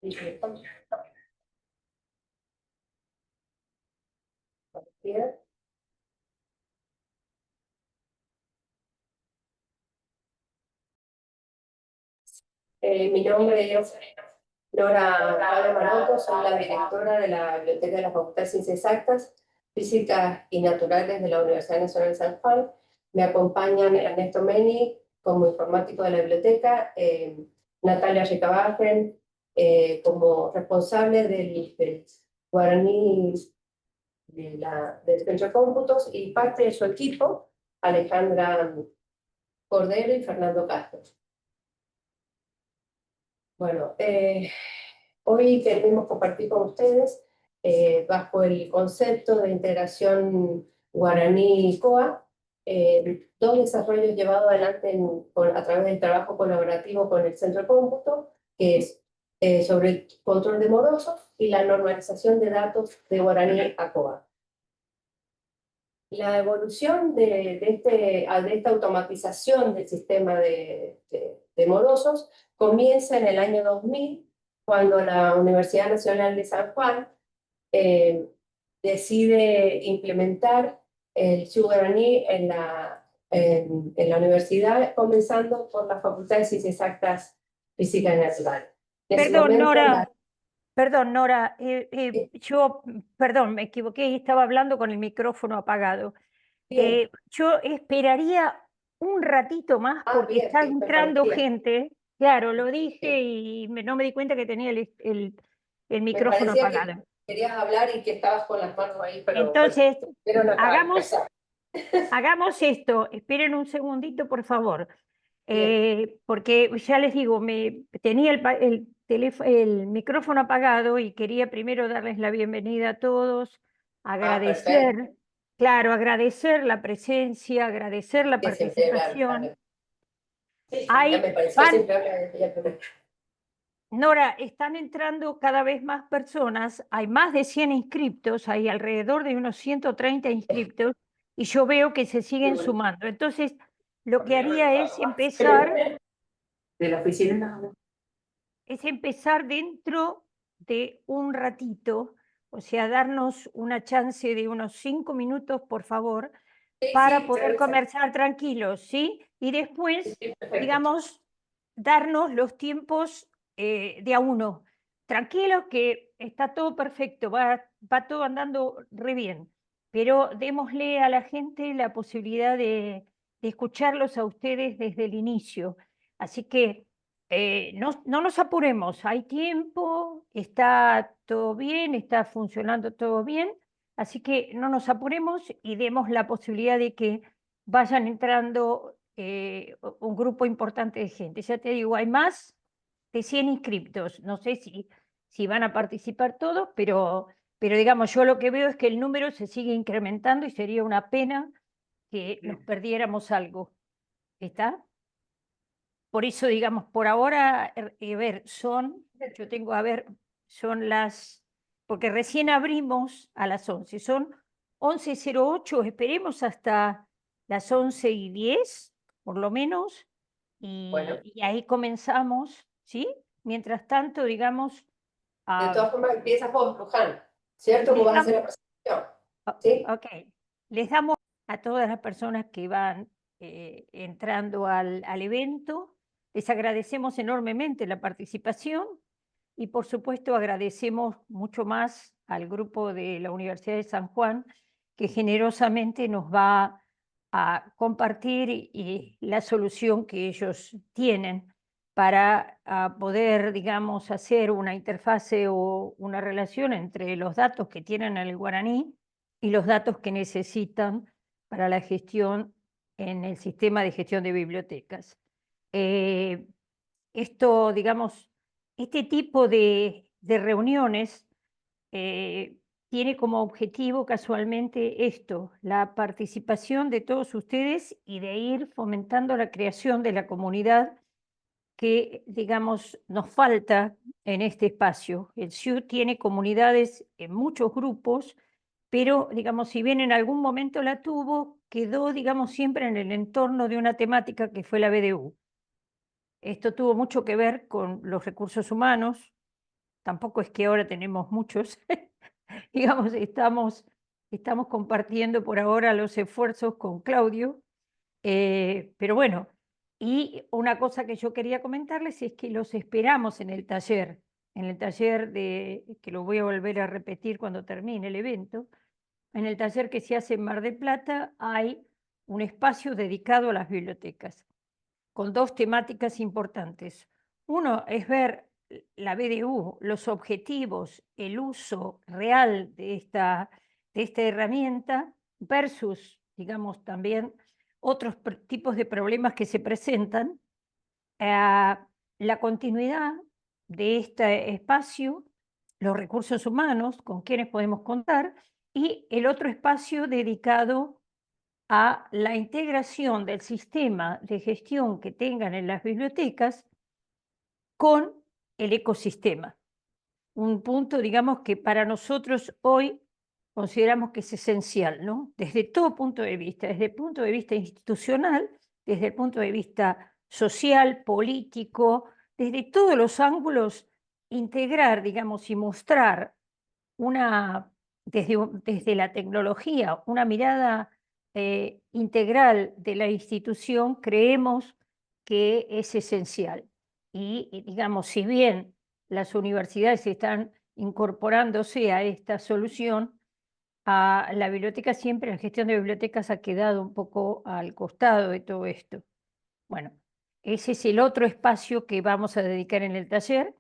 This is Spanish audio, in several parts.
Mi nombre es Nora Maroto, soy la directora de la Biblioteca de la Facultad de Ciencias Exactas, Físicas y Naturales de la Universidad Nacional de San Juan. Me acompañan Ernesto Meni como informático de la biblioteca, Natalia Ricabajen como responsable del Guaraní del Centro de Cómputos, y parte de su equipo, Alejandra Cordero y Fernando Castro. Bueno, hoy queremos compartir con ustedes, bajo el concepto de integración guaraní-coa, dos desarrollos llevados adelante a través del trabajo colaborativo con el Centro de Cómputo, que es sobre el control de morosos y la normalización de datos de guaraní a coa. La evolución de esta automatización del sistema de morosos comienza en el año 2000, cuando la Universidad Nacional de San Juan eh, decide implementar el guaraní en la universidad, comenzando por la Facultad de Ciencias Exactas, Física y Natural. En ese Perdón, momento, Nora, yo, perdón, me equivoqué y estaba hablando con el micrófono apagado. bien. Yo esperaría un ratito más porque Bien, está sí, me entrando parecía. gente. Claro, lo dije Sí. y no me di cuenta que tenía el Me micrófono parecía que apagado. querías hablar y que estabas con las manos ahí, pero bueno, Entonces, pero no acaba de hagamos, empezar. hagamos esto. Esperen un segundito, por favor. Bien. Porque ya les digo, tenía el micrófono apagado y quería primero darles la bienvenida a todos, Perfecto. agradecer, claro, agradecer la presencia, agradecer la Que siempre hablar. participación. Sí, sí, ya Hay, me pareció van, siempre hablar. Nora, están entrando cada vez más personas, hay más de 100 inscriptos, hay alrededor de unos 130 inscriptos y yo veo que se siguen sumando. Entonces, lo que haría De la oficina. es empezar dentro de un ratito, o sea, darnos una chance de unos 5 minutos, por favor, Sí, para sí, poder perfecto. conversar tranquilos, ¿sí? Y Sí, después, sí, perfecto. digamos, darnos los tiempos de a uno. Tranquilos que está todo perfecto, va todo andando re bien, pero démosle a la gente la posibilidad de escucharlos a ustedes desde el inicio. Así que no nos apuremos, hay tiempo, está todo bien, está funcionando todo bien, así que no nos apuremos y demos la posibilidad de que vayan entrando un grupo importante de gente. Ya te digo, hay más de 100 inscriptos, no sé si van a participar todos, pero digamos, yo lo que veo es que el número se sigue incrementando y sería una pena que nos perdiéramos algo. ¿Está? Por eso, digamos, por ahora, ver, yo tengo, a ver, son porque recién abrimos a las 11, son 11:08, esperemos hasta las 11:10, por lo menos, Bueno, y ahí comenzamos, ¿sí? Mientras tanto, digamos, de a, todas formas empiezas vos, Luján, ¿cierto? Vos les vas a damos, hacer la presentación. ¿Sí? ok, les damos a todas las personas que van entrando al evento, les agradecemos enormemente la participación y por supuesto agradecemos mucho más al grupo de la Universidad de San Juan que generosamente nos va a compartir la solución que ellos tienen para poder, digamos, hacer una interfase o una relación entre los datos que tienen en el guaraní y los datos que necesitan para la gestión en el sistema de gestión de bibliotecas. Esto, digamos, este tipo de reuniones tiene como objetivo casualmente esto, la participación de todos ustedes y de ir fomentando la creación de la comunidad que, digamos, nos falta en este espacio. El SIU tiene comunidades en muchos grupos, pero, digamos, si bien en algún momento la tuvo, quedó, digamos, siempre en el entorno de una temática que fue la BDU. Esto tuvo mucho que ver con los recursos humanos, tampoco es que ahora tenemos muchos, digamos, estamos compartiendo por ahora los esfuerzos con Claudio, pero bueno, y una cosa que yo quería comentarles es que los esperamos en el taller que lo voy a volver a repetir cuando termine el evento. En el taller que se hace en Mar del Plata hay un espacio dedicado a las bibliotecas, con dos temáticas importantes. Uno es ver la BDU, los objetivos, el uso real de esta herramienta versus, digamos, también otros tipos de problemas que se presentan, la continuidad de este espacio, los recursos humanos con quienes podemos contar, y el otro espacio dedicado a la integración del sistema de gestión que tengan en las bibliotecas con el ecosistema. Un punto, digamos, que para nosotros hoy consideramos que es esencial, ¿no? Desde todo punto de vista, desde el punto de vista institucional, desde el punto de vista social, político, desde todos los ángulos, integrar, digamos, y mostrar desde la tecnología, una mirada integral de la institución, creemos que es esencial. Y, digamos, si bien las universidades están incorporándose a esta solución, a la biblioteca siempre, la gestión de bibliotecas ha quedado un poco al costado de todo esto. Bueno, ese es el otro espacio que vamos a dedicar en el taller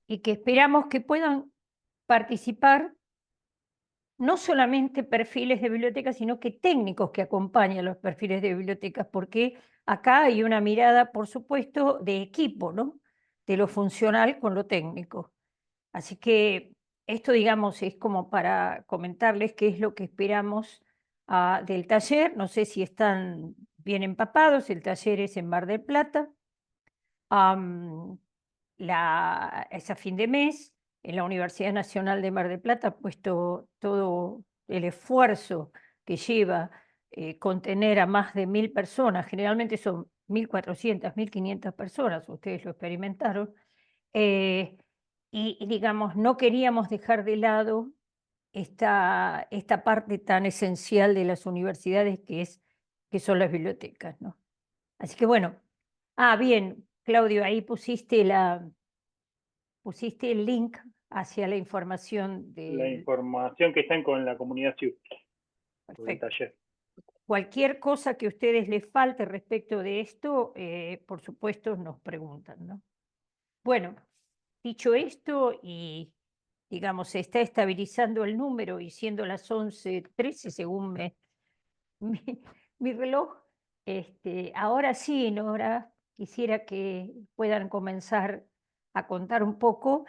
y que esperamos que puedan participar no solamente perfiles de bibliotecas, sino que técnicos que acompañan los perfiles de bibliotecas, porque acá hay una mirada, por supuesto, de equipo, ¿no? De lo funcional con lo técnico. Así que esto, digamos, es como para comentarles qué es lo que esperamos del taller. No sé si están bien empapados, el taller es en Mar del Plata. Es a fin de mes. En la Universidad Nacional de Mar del Plata ha puesto todo el esfuerzo que lleva contener a más de 1000 personas, generalmente son 1400, 1500 personas, ustedes lo experimentaron, y digamos, no queríamos dejar de lado esta parte tan esencial de las universidades que son las bibliotecas, ¿no? Así que bueno, bien, Claudio, ahí pusiste el link hacia la información La del... información que están con la comunidad CIU, del Perfecto. taller. Cualquier cosa que a ustedes les falte respecto de esto, por supuesto nos preguntan, ¿no? Bueno, dicho esto, y digamos, se está estabilizando el número y siendo las 11:13 según mi, mi reloj, ahora sí, Nora, quisiera que puedan comenzar a contar un poco.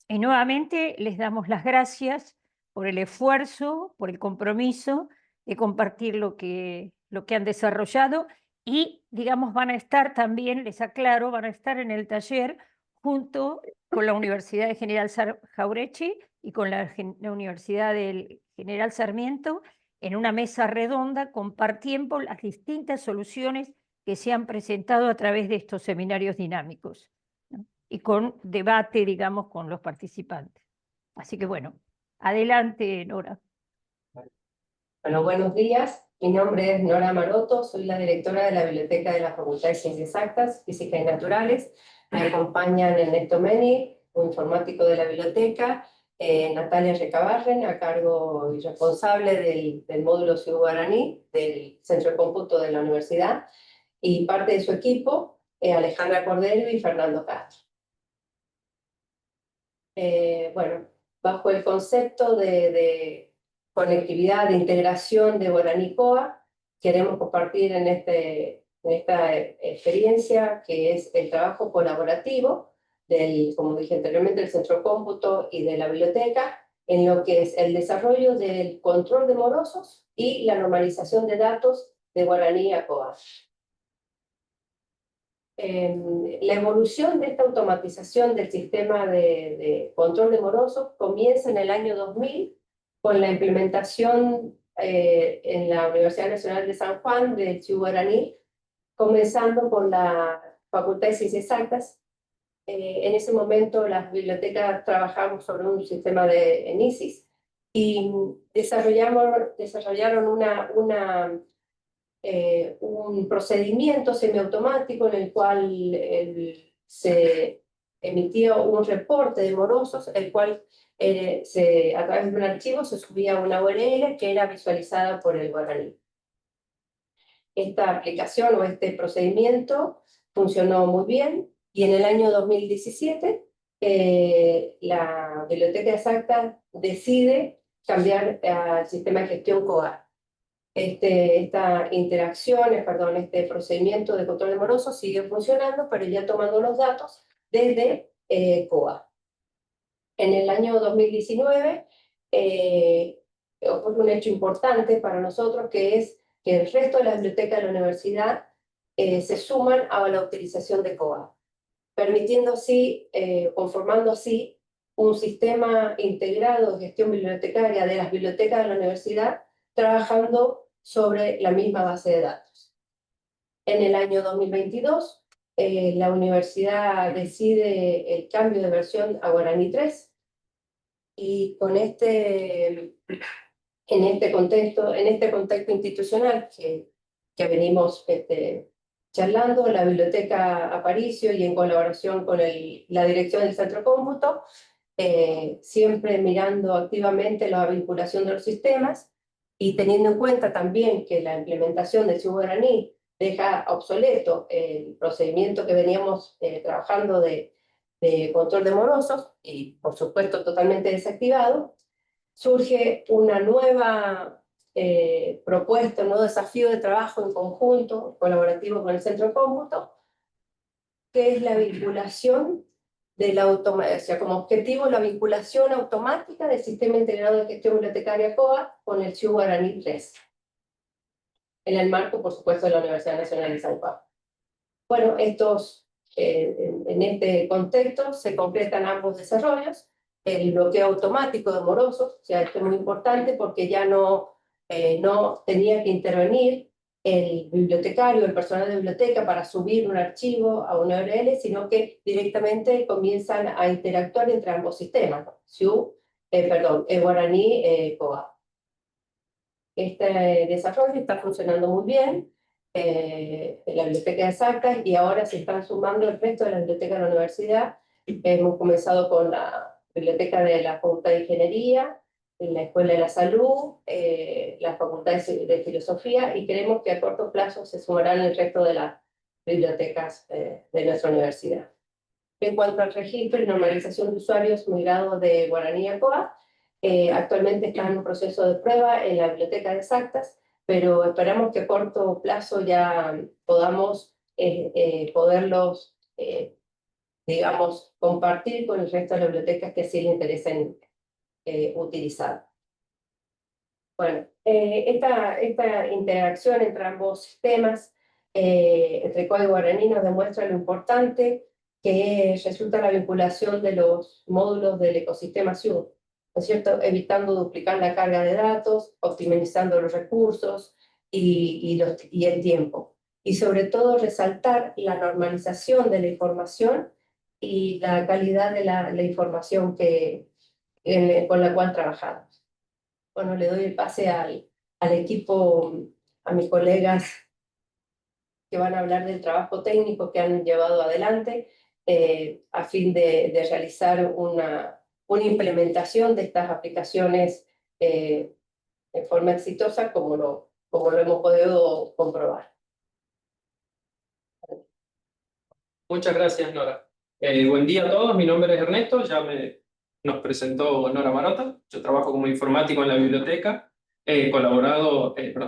Y nuevamente les damos las gracias por el esfuerzo, por el compromiso de compartir lo que han desarrollado y, digamos, van a estar también, les aclaro, van a estar en el taller junto con la Universidad de General Jauretche y con la Universidad del General Sarmiento en una mesa redonda compartiendo las distintas soluciones que se han presentado a través de estos seminarios dinámicos, ¿no? Y con debate, digamos, con los participantes. Así que bueno, adelante, Nora. Bueno, buenos días. Mi nombre es Nora Maroto, soy la directora de la Biblioteca de la Facultad de Ciencias Exactas, Física y Naturales. Me acompañan Ernesto Meni, un informático de la biblioteca, Natalia Recabarren, a cargo y responsable del módulo Ciudad Guaraní, del Centro de Cómputo de la Universidad, y parte de su equipo, Alejandra Cordero y Fernando Castro. Bueno, bajo el concepto de conectividad, de integración de Guaraní Coa, queremos compartir en esta experiencia que es el trabajo colaborativo como dije anteriormente, del Centro Cómputo y de la biblioteca, en lo que es el desarrollo del control de morosos y la normalización de datos de Guaraní a Coa. La evolución de esta automatización del sistema de control de morosos comienza en el año 2000 con la implementación en la Universidad Nacional de San Juan del Ciudad Guaraní, comenzando con la Facultad de Ciencias Exactas, En ese momento las bibliotecas trabajamos sobre un sistema de ENISIS y desarrollaron un procedimiento semiautomático en el cual se emitía un reporte de morosos, el cual a través de un archivo se subía una URL que era visualizada por el guaraní. Esta aplicación o este procedimiento funcionó muy bien y en el año 2017 la Biblioteca Exacta decide cambiar al sistema de gestión COA. Esta este procedimiento de control de morosos sigue funcionando, pero ya tomando los datos desde COA. En el año 2019 ocurre un hecho importante para nosotros, que es que el resto de las bibliotecas de la universidad se suman a la utilización de COA, permitiendo así, conformando así, un sistema integrado de gestión bibliotecaria de las bibliotecas de la universidad, trabajando sobre la misma base de datos. En el año 2022, la universidad decide el cambio de versión a Guaraní 3, y en este contexto institucional que venimos charlando, la Biblioteca Aparicio y en colaboración con la dirección del Centro Cómputo, siempre mirando activamente la vinculación de los sistemas y teniendo en cuenta también que la implementación del Guaraní deja obsoleto el procedimiento que veníamos trabajando de control de morosos y por supuesto totalmente desactivado, surge una nueva propuesta, un nuevo desafío de trabajo en conjunto, colaborativo con el Centro Cómputo, que es la vinculación o sea, como objetivo la vinculación automática del Sistema Integrado de Gestión Bibliotecaria COA con el Guaraní 3, en el marco, por supuesto, de la Universidad Nacional de San Juan. Bueno, en este contexto se concretan ambos desarrollos, el bloqueo automático de morosos, o sea, esto es muy importante porque ya no tenía que intervenir el bibliotecario, el personal de biblioteca para subir un archivo a una URL, sino que directamente comienzan a interactuar entre ambos sistemas, Guaraní, COA. Este desarrollo está funcionando muy bien en la Biblioteca Exacta y ahora se están sumando el resto de la biblioteca de la universidad. Hemos comenzado con la biblioteca de la Facultad de Ingeniería, la Escuela de la Salud, la Facultad de Filosofía, y creemos que a corto plazo se sumarán el resto de las bibliotecas de nuestra universidad. En cuanto al registro y normalización de usuarios migrados de Guaraní a COA, actualmente está en un proceso de prueba en la Biblioteca de Exactas, pero esperamos que a corto plazo ya podamos poderlos, digamos, compartir con el resto de las bibliotecas que así les interesen utilizar. Bueno, esta interacción entre ambos sistemas, entre COA y Guaraní, nos demuestra lo importante que resulta la vinculación de los módulos del ecosistema SIUD, ¿no es cierto? Evitando duplicar la carga de datos, optimizando los recursos y el tiempo. Y sobre todo resaltar la normalización de la información y la calidad de la información con la cual trabajamos. Bueno, le doy el pase al equipo, a mis colegas que van a hablar del trabajo técnico que han llevado adelante a fin de realizar una implementación de estas aplicaciones de forma exitosa, como lo hemos podido comprobar. Muchas gracias, Nora. Buen día a todos, mi nombre es Ernesto, nos presentó Nora Marota. Yo trabajo como informático en la biblioteca,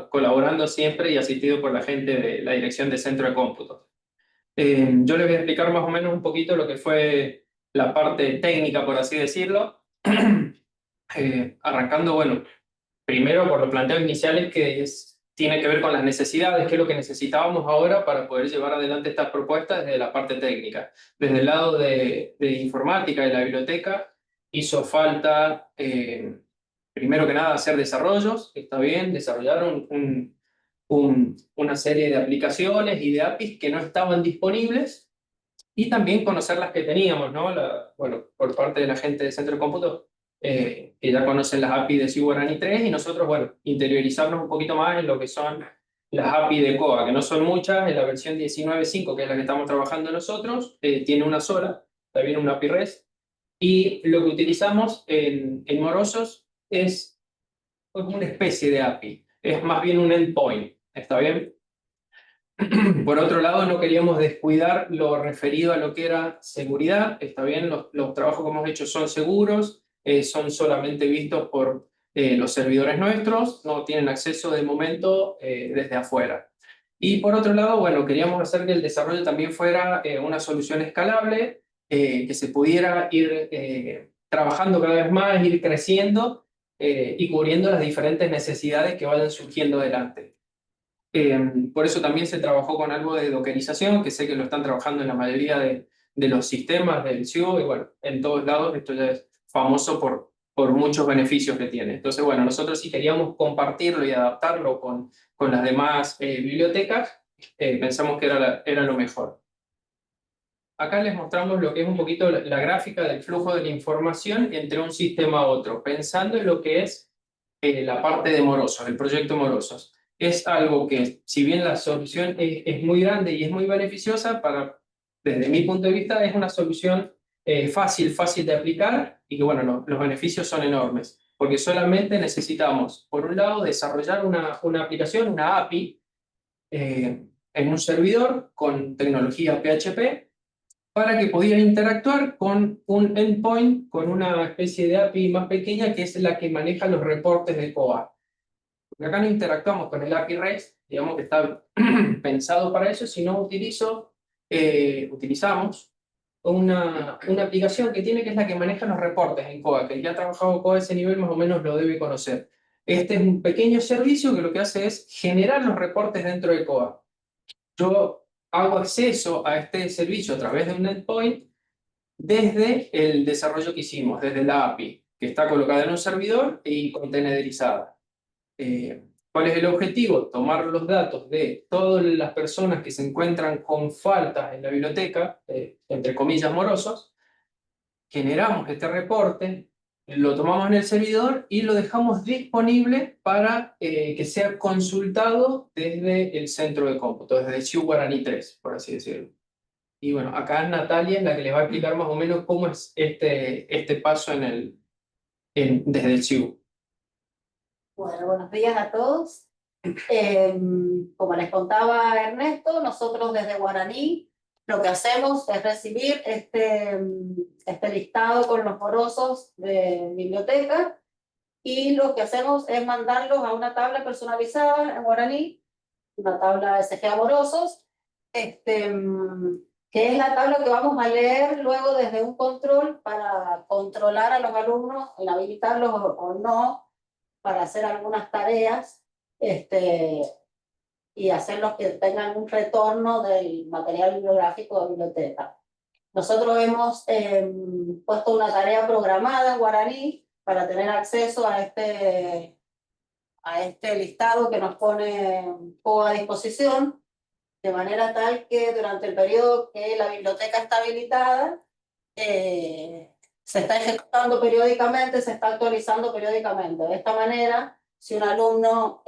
colaborando siempre y asistido por la gente de la Dirección de Centro de Cómputo. Yo les voy a explicar más o menos un poquito lo que fue la parte técnica, por así decirlo. Arrancando, bueno, primero por los planteos iniciales tiene que ver con las necesidades, qué es lo que necesitábamos ahora para poder llevar adelante estas propuestas desde la parte técnica. Desde el lado de informática de la biblioteca hizo falta, primero que nada, hacer desarrollos, está bien, desarrollaron una serie de aplicaciones y de APIs que no estaban disponibles y también conocer las que teníamos, ¿no? Bueno, por parte de la gente del Centro de Cómputo, que ya conocen las API de Guarani 3, y nosotros, bueno, interiorizarnos un poquito más en lo que son las API de COA, que no son muchas. En la versión 19.5, que es la que estamos trabajando nosotros, tiene una sola, también una API REST, y lo que utilizamos en Morosos es una especie de API, es más bien un endpoint, ¿está bien? Por otro lado, no queríamos descuidar lo referido a lo que era seguridad, está bien, los trabajos que hemos hecho son seguros, son solamente vistos por los servidores nuestros, no tienen acceso de momento desde afuera. Y por otro lado, bueno, queríamos hacer que el desarrollo también fuera una solución escalable, que se pudiera ir trabajando cada vez más, ir creciendo y cubriendo las diferentes necesidades que vayan surgiendo delante. Por eso también se trabajó con algo de dockerización, que sé que lo están trabajando en la mayoría de los sistemas del CIU, y bueno, en todos lados esto ya es famoso por muchos beneficios que tiene. Entonces, bueno, nosotros sí queríamos compartirlo y adaptarlo con las demás bibliotecas, pensamos que era lo mejor. Acá les mostramos lo que es un poquito la gráfica del flujo de la información entre un sistema a otro, pensando en lo que es la parte de Morosos, el proyecto Morosos. Es algo que, si bien la solución es muy grande y es muy beneficiosa, desde mi punto de vista es una solución fácil de aplicar, y que bueno, los beneficios son enormes, porque solamente necesitamos, por un lado, desarrollar una aplicación, una API, en un servidor con tecnología PHP, para que pudieran interactuar con un endpoint, con una especie de API más pequeña, que es la que maneja los reportes de COA. Porque acá no interactuamos con el API REST, digamos que está pensado para eso, sino utilizamos una aplicación que tiene, que es la que maneja los reportes en COA, que el que ha trabajado COA a ese nivel más o menos lo debe conocer. Este es un pequeño servicio que lo que hace es generar los reportes dentro de COA. Yo hago acceso a este servicio a través de un endpoint desde el desarrollo que hicimos, desde la API, que está colocada en un servidor y containerizada. ¿Cuál es el objetivo? Tomar los datos de todas las personas que se encuentran con faltas en la biblioteca, entre comillas morosos, generamos este reporte, lo tomamos en el servidor y lo dejamos disponible para que sea consultado desde el centro de cómputo, desde CIU Guarani 3, por así decirlo. Y bueno, acá Natalia es la que les va a explicar más o menos cómo es este paso desde el CIU. Bueno, buenos días a todos. Como les contaba Ernesto, nosotros desde Guaraní lo que hacemos es recibir este listado con los morosos de biblioteca, y lo que hacemos es mandarlos a una tabla personalizada en Guaraní, una tabla SGA morosos, que es la tabla que vamos a leer luego desde un control para controlar a los alumnos, inhabilitarlos o no, para hacer algunas tareas, y hacerlos que tengan un retorno del material bibliográfico de biblioteca. Nosotros hemos puesto una tarea programada en Guaraní para tener acceso a este listado que nos pone COA a disposición, de manera tal que durante el periodo que la biblioteca está habilitada, se está ejecutando periódicamente, se está actualizando periódicamente. De esta manera, si un alumno,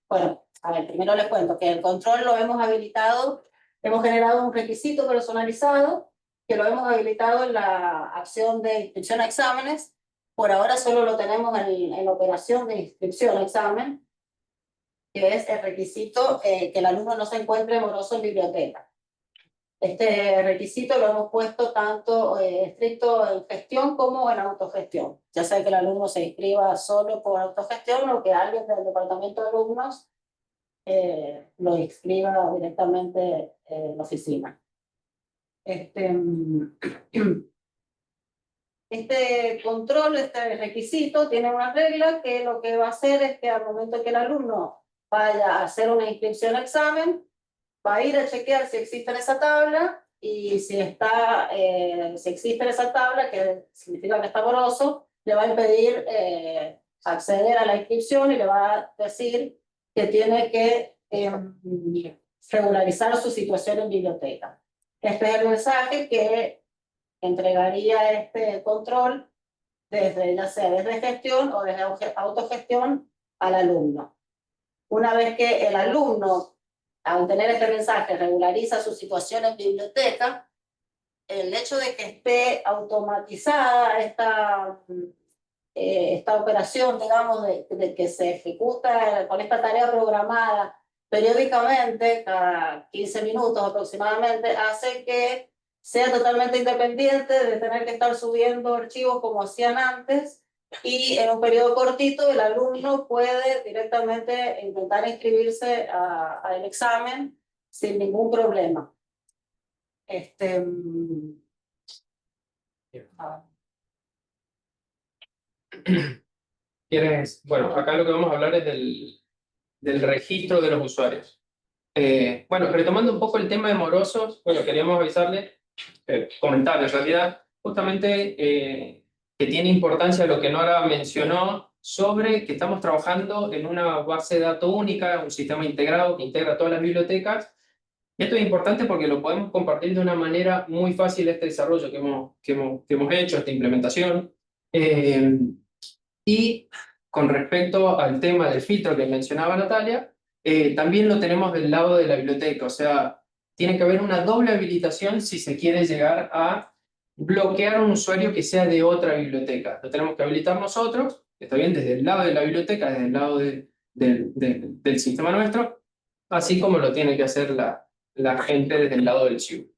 bueno, a ver, primero les cuento que el control lo hemos habilitado, hemos generado un requisito personalizado que lo hemos habilitado en la acción de inscripción a exámenes. Por ahora solo lo tenemos en la operación de inscripción a examen, que es el requisito que el alumno no se encuentre moroso en biblioteca. Este requisito lo hemos puesto tanto estricto en gestión como en autogestión, ya sea que el alumno se inscriba solo por autogestión o que alguien del departamento de alumnos lo inscriba directamente en la oficina. Este control, este requisito, tiene una regla que lo que va a hacer es que al momento que el alumno vaya a hacer una inscripción a examen, va a ir a chequear si existe en esa tabla, y si existe en esa tabla, que significa que está moroso, le va a impedir acceder a la inscripción y le va a decir que tiene que regularizar su situación en biblioteca. Este es el mensaje que entregaría este control desde, ya sea desde gestión o desde autogestión al alumno. Una vez que el alumno, al tener este mensaje, regulariza su situación en biblioteca, el hecho de que esté automatizada esta operación, digamos, de que se ejecuta con esta tarea programada periódicamente, cada 15 minutos aproximadamente, hace que sea totalmente independiente de tener que estar subiendo archivos como hacían antes, y en un periodo cortito el alumno puede directamente intentar inscribirse al examen sin ningún problema. ¿Quieres? Bueno, acá lo que vamos a hablar es del registro de los usuarios. Bueno, retomando un poco el tema de morosos, bueno, queríamos avisarle, comentar en realidad, justamente que tiene importancia lo que Nora mencionó sobre que estamos trabajando en una base de datos única, un sistema integrado que integra todas las bibliotecas. Y esto es importante porque lo podemos compartir de una manera muy fácil, este desarrollo que hemos hecho, esta implementación. Y con respecto al tema del filtro que mencionaba Natalia, también lo tenemos del lado de la biblioteca, o sea, tiene que haber una doble habilitación si se quiere llegar a bloquear a un usuario que sea de otra biblioteca. Lo tenemos que habilitar nosotros, está bien, desde el lado de la biblioteca, desde el lado del sistema nuestro, así como lo tiene que hacer la gente desde el lado del SIU.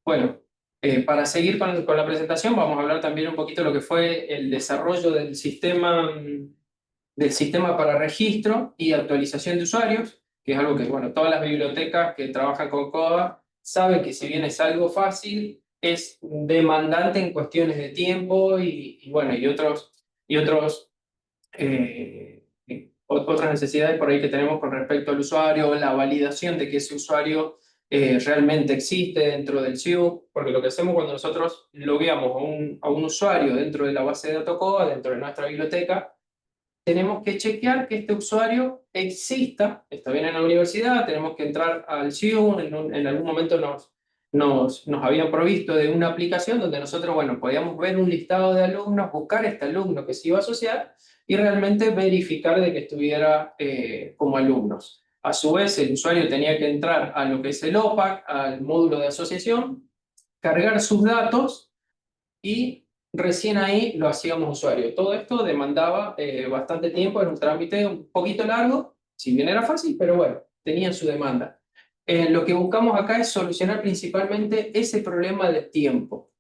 Bueno, para seguir con la presentación, vamos a hablar también un poquito de lo que fue el desarrollo del sistema para registro y actualización de usuarios, que es algo que, bueno, todas las bibliotecas que trabajan con CODA saben que si bien es algo fácil, es demandante en cuestiones de tiempo bueno, otras necesidades por ahí que tenemos con respecto al usuario, la validación de que ese usuario realmente existe dentro del SIU, porque lo que hacemos cuando nosotros logueamos a un usuario dentro de la base de datos CODA, dentro de nuestra biblioteca, tenemos que chequear que este usuario exista, está bien en la universidad, tenemos que entrar al SIU, en algún momento nos habían provisto de una aplicación donde nosotros, bueno, podíamos ver un listado de alumnos, buscar este alumno que se iba a asociar y realmente verificar de que estuviera como alumnos. A su vez, el usuario tenía que entrar a lo que es el OPAC, al módulo de asociación, cargar sus datos y recién ahí lo hacíamos usuario. Todo esto demandaba bastante tiempo, era un trámite un poquito largo, si bien era fácil, pero bueno, tenía su demanda. Lo que buscamos acá es solucionar principalmente ese problema de tiempo.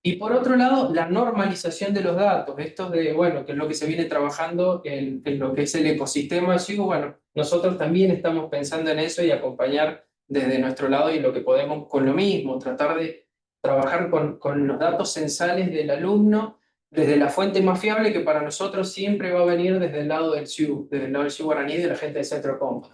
Y por otro lado, la normalización de los datos, esto de, bueno, que es lo que se viene trabajando en lo que es el ecosistema SIU, bueno, nosotros también estamos pensando en eso y acompañar desde nuestro lado y lo que podemos con lo mismo, tratar de trabajar con los datos censales del alumno desde la fuente más fiable que para nosotros siempre va a venir desde el lado del SIU, desde el lado del SIU Guaraní y de la gente del Centro Cómodo.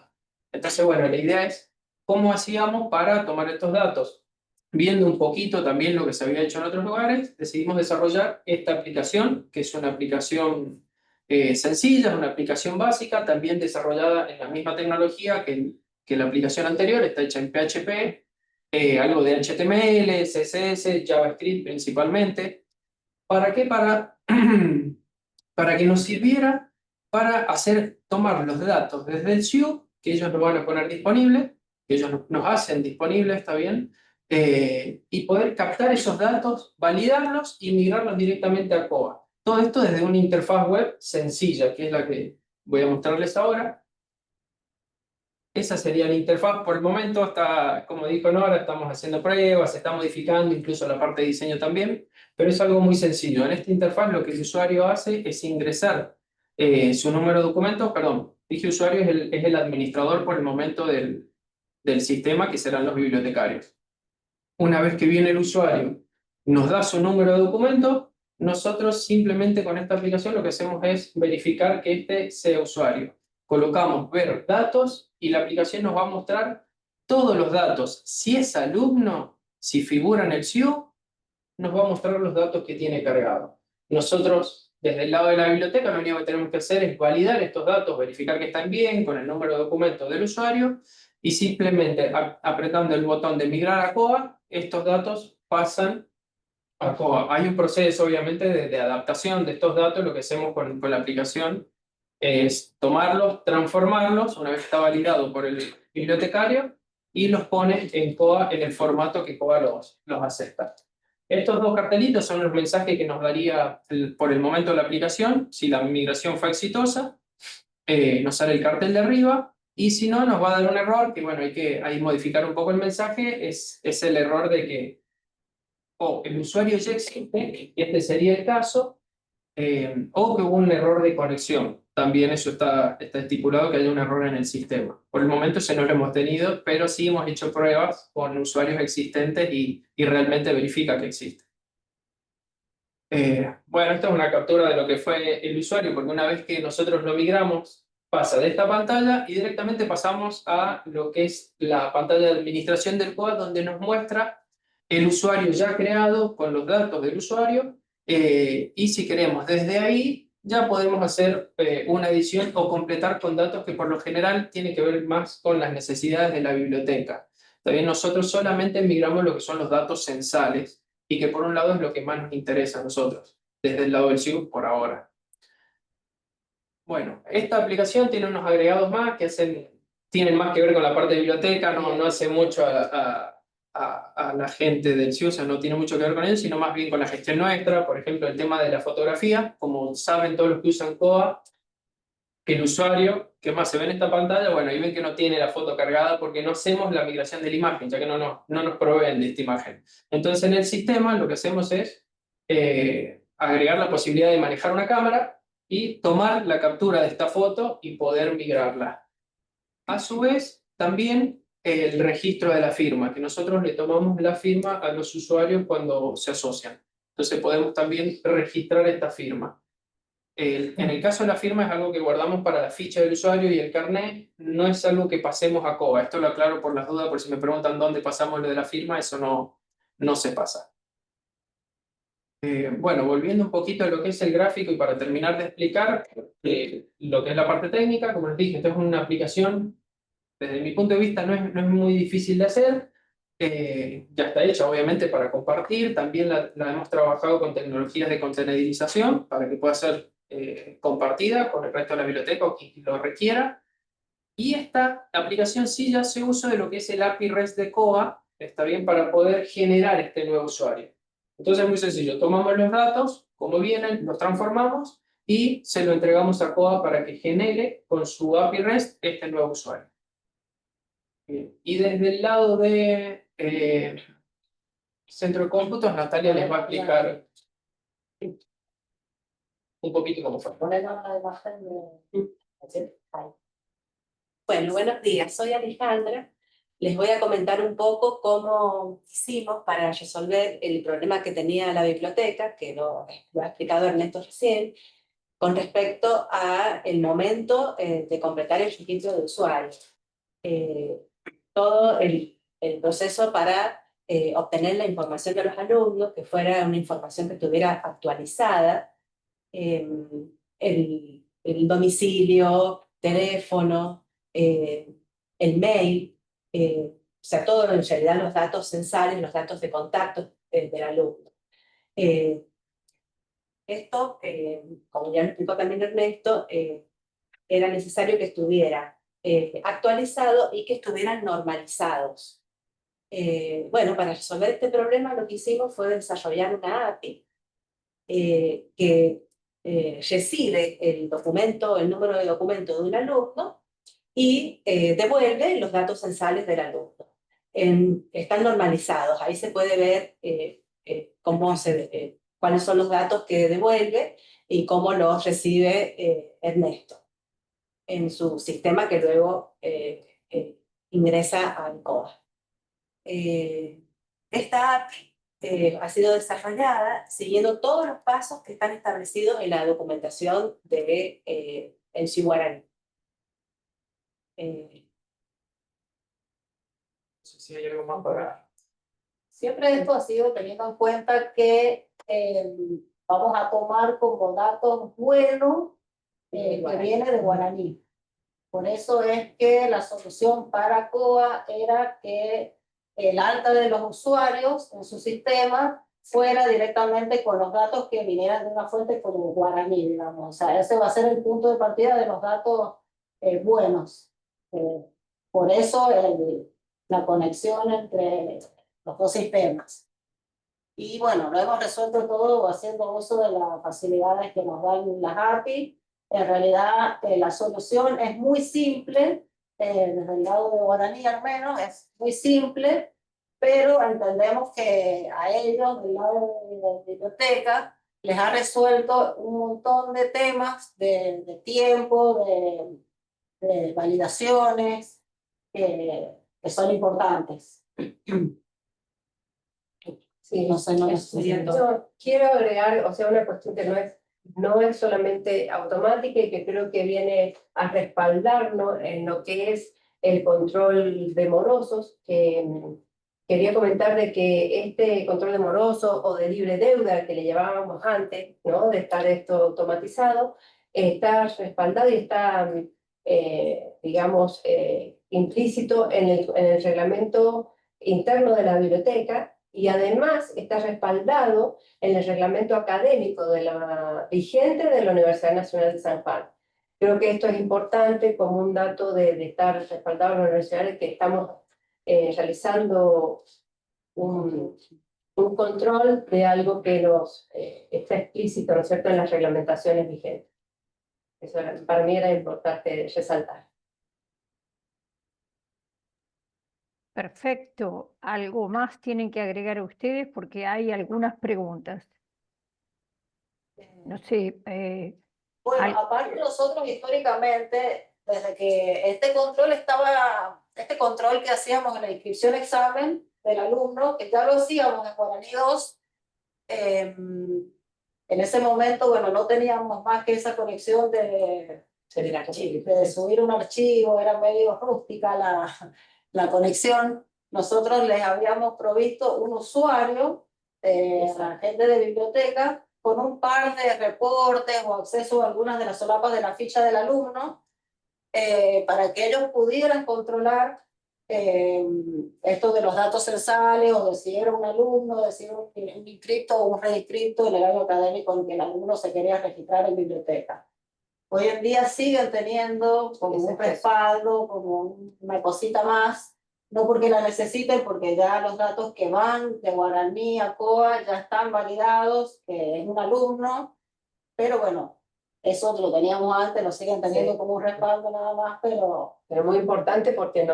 Entonces, bueno, la idea es cómo hacíamos para tomar estos datos. Viendo un poquito también lo que se había hecho en otros lugares, decidimos desarrollar esta aplicación, que es una aplicación sencilla, una aplicación básica, también desarrollada en la misma tecnología que la aplicación anterior, está hecha en PHP, algo de HTML, CSS, JavaScript principalmente. ¿Para qué? Para que nos sirviera para tomar los datos desde el SIU, que ellos nos van a poner disponibles, que ellos nos hacen disponibles, ¿está bien? Y poder captar esos datos, validarlos y migrarlos directamente a COA. Todo esto desde una interfaz web sencilla, que es la que voy a mostrarles ahora. Esa sería la interfaz. Por el momento está, como dijo Nora, estamos haciendo pruebas, se está modificando incluso la parte de diseño también, pero es algo muy sencillo. En esta interfaz lo que el usuario hace es ingresar su número de documento, perdón, dije usuario, es el administrador por el momento del sistema, que serán los bibliotecarios. Una vez que viene el usuario, nos da su número de documento, nosotros simplemente con esta aplicación lo que hacemos es verificar que este sea usuario. Colocamos ver datos y la aplicación nos va a mostrar todos los datos. Si es alumno, si figura en el SIU, nos va a mostrar los datos que tiene cargado. Nosotros, desde el lado de la biblioteca, lo único que tenemos que hacer es validar estos datos, verificar que están bien con el número de documento del usuario y simplemente apretando el botón de migrar a COA, estos datos pasan a COA. Hay un proceso, obviamente, de adaptación de estos datos. Lo que hacemos con la aplicación es tomarlos, transformarlos, una vez que está validado por el bibliotecario, y los pone en COA en el formato que COA los acepta. Estos dos cartelitos son los mensajes que nos daría por el momento la aplicación. Si la migración fue exitosa, nos sale el cartel de arriba, y si no, nos va a dar un error, que bueno, hay que ahí modificar un poco el mensaje. Es el error de que el usuario ya existe, este sería el caso, o que hubo un error de conexión. También eso está estipulado, que haya un error en el sistema. Por el momento ese no lo hemos tenido, pero sí hemos hecho pruebas con usuarios existentes y realmente verifica que existe. Bueno, esta es una captura de lo que fue el usuario, porque una vez que nosotros lo migramos, pasa de esta pantalla y directamente pasamos a lo que es la pantalla de administración del COA, donde nos muestra el usuario ya creado con los datos del usuario, y si queremos desde ahí ya podemos hacer una edición o completar con datos que por lo general tienen que ver más con las necesidades de la biblioteca. También nosotros solamente migramos lo que son los datos censales, y que por un lado es lo que más nos interesa a nosotros, desde el lado del SIG por ahora. Bueno, esta aplicación tiene unos agregados más que tienen más que ver con la parte de biblioteca, no hace mucho a la gente del SIG, o sea, no tiene mucho que ver con ellos, sino más bien con la gestión nuestra. Por ejemplo, el tema de la fotografía. Como saben todos los que usan COA, que el usuario, que más se ve en esta pantalla, bueno, ahí ven que no tiene la foto cargada porque no hacemos la migración de la imagen, ya que no nos proveen de esta imagen. Entonces en el sistema lo que hacemos es agregar la posibilidad de manejar una cámara y tomar la captura de esta foto y poder migrarla. A su vez, también el registro de la firma, que nosotros le tomamos la firma a los usuarios cuando se asocian. Entonces podemos también registrar esta firma. En el caso de la firma es algo que guardamos para la ficha del usuario, y el carnet no es algo que pasemos a COA. Esto lo aclaro por las dudas, por si me preguntan dónde pasamos lo de la firma, eso no se pasa. Bueno, volviendo un poquito a lo que es el gráfico y para terminar de explicar lo que es la parte técnica, como les dije, esto es una aplicación, desde mi punto de vista no es muy difícil de hacer. Ya está hecha obviamente para compartir. También la hemos trabajado con tecnologías de containerización para que pueda ser compartida con el resto de la biblioteca o quien lo requiera. Y esta aplicación sí ya hace uso de lo que es el API REST de COA, está bien, para poder generar este nuevo usuario. Entonces es muy sencillo, tomamos los datos como vienen, los transformamos y se lo entregamos a COA para que genere con su API REST este nuevo usuario. Y desde el lado de centro de cómputos, Natalia les va a explicar un poquito cómo fue. Ponemos la imagen de... Bueno, buenos días, soy Alejandra. Les voy a comentar un poco cómo hicimos para resolver el problema que tenía la biblioteca, que lo ha explicado Ernesto recién, con respecto al momento de completar el registro de usuario. Todo el proceso para obtener la información de los alumnos, que fuera una información que estuviera actualizada, el domicilio, teléfono, el mail, o sea, todo en realidad los datos censales, los datos de contacto del alumno. Esto, como ya lo explicó también Ernesto, era necesario que estuviera actualizado y que estuvieran normalizados. Bueno, para resolver este problema lo que hicimos fue desarrollar una API que recibe el número de documento de un alumno y devuelve los datos censales del alumno. Están normalizados, ahí se puede ver cuáles son los datos que devuelve y cómo los recibe Ernesto en su sistema que luego ingresa al COA. Esta API ha sido desarrollada siguiendo todos los pasos que están establecidos en la documentación de el Guaraní. No sé si hay algo más para... Siempre esto ha sido teniendo en cuenta que vamos a tomar como datos buenos que viene de Guaraní. Por eso es que la solución para COA era que el alta de los usuarios en su sistema fuera directamente con los datos que vinieran de una fuente como Guaraní, digamos. O sea, ese va a ser el punto de partida de los datos buenos. Por eso la conexión entre los dos sistemas. Y bueno, lo hemos resuelto todo haciendo uso de las facilidades que nos dan las API. En realidad, la solución es muy simple, desde el lado de Guaraní al menos, es muy simple, pero entendemos que a ellos, del lado de la biblioteca, les ha resuelto un montón de temas de tiempo, de validaciones, que son importantes. Sí, No sé, no necesito. yo quiero agregar, o sea, una cuestión que no es solamente automática y que creo que viene a respaldarnos en lo que es el control de morosos, que quería comentar de que este control de morosos o de libre deuda que le llevábamos antes, ¿no? De estar esto automatizado, está respaldado y está, digamos, implícito en el reglamento interno de la biblioteca, y además está respaldado en el reglamento académico vigente de la Universidad Nacional de San Juan. Creo que esto es importante como un dato de estar respaldado en la universidad, de que estamos realizando un control de algo que está explícito, ¿no es cierto?, en las reglamentaciones vigentes. Eso para mí era importante resaltar. Perfecto. ¿Algo más tienen que agregar ustedes? Porque hay algunas preguntas. No sé. Bueno, aparte nosotros históricamente, desde que este control que hacíamos en la inscripción examen del alumno, que ya lo hacíamos en Guaraní 2, en ese momento, bueno, no teníamos más que esa conexión de subir un archivo, era medio rústica la conexión. Nosotros les habíamos provisto un usuario, la gente de biblioteca, con un par de reportes o acceso a algunas de las solapas de la ficha del alumno, para que ellos pudieran controlar esto de los datos censales, o de si era un alumno, de si era un inscripto o un reinscripto en el año académico en que el alumno se quería registrar en biblioteca. Hoy en día siguen teniendo como un respaldo, como una cosita más, no porque la necesiten, porque ya los datos que van de Guaraní a COA ya están validados, que es un alumno, pero bueno, eso lo teníamos antes, lo siguen teniendo como un respaldo nada más, pero muy importante porque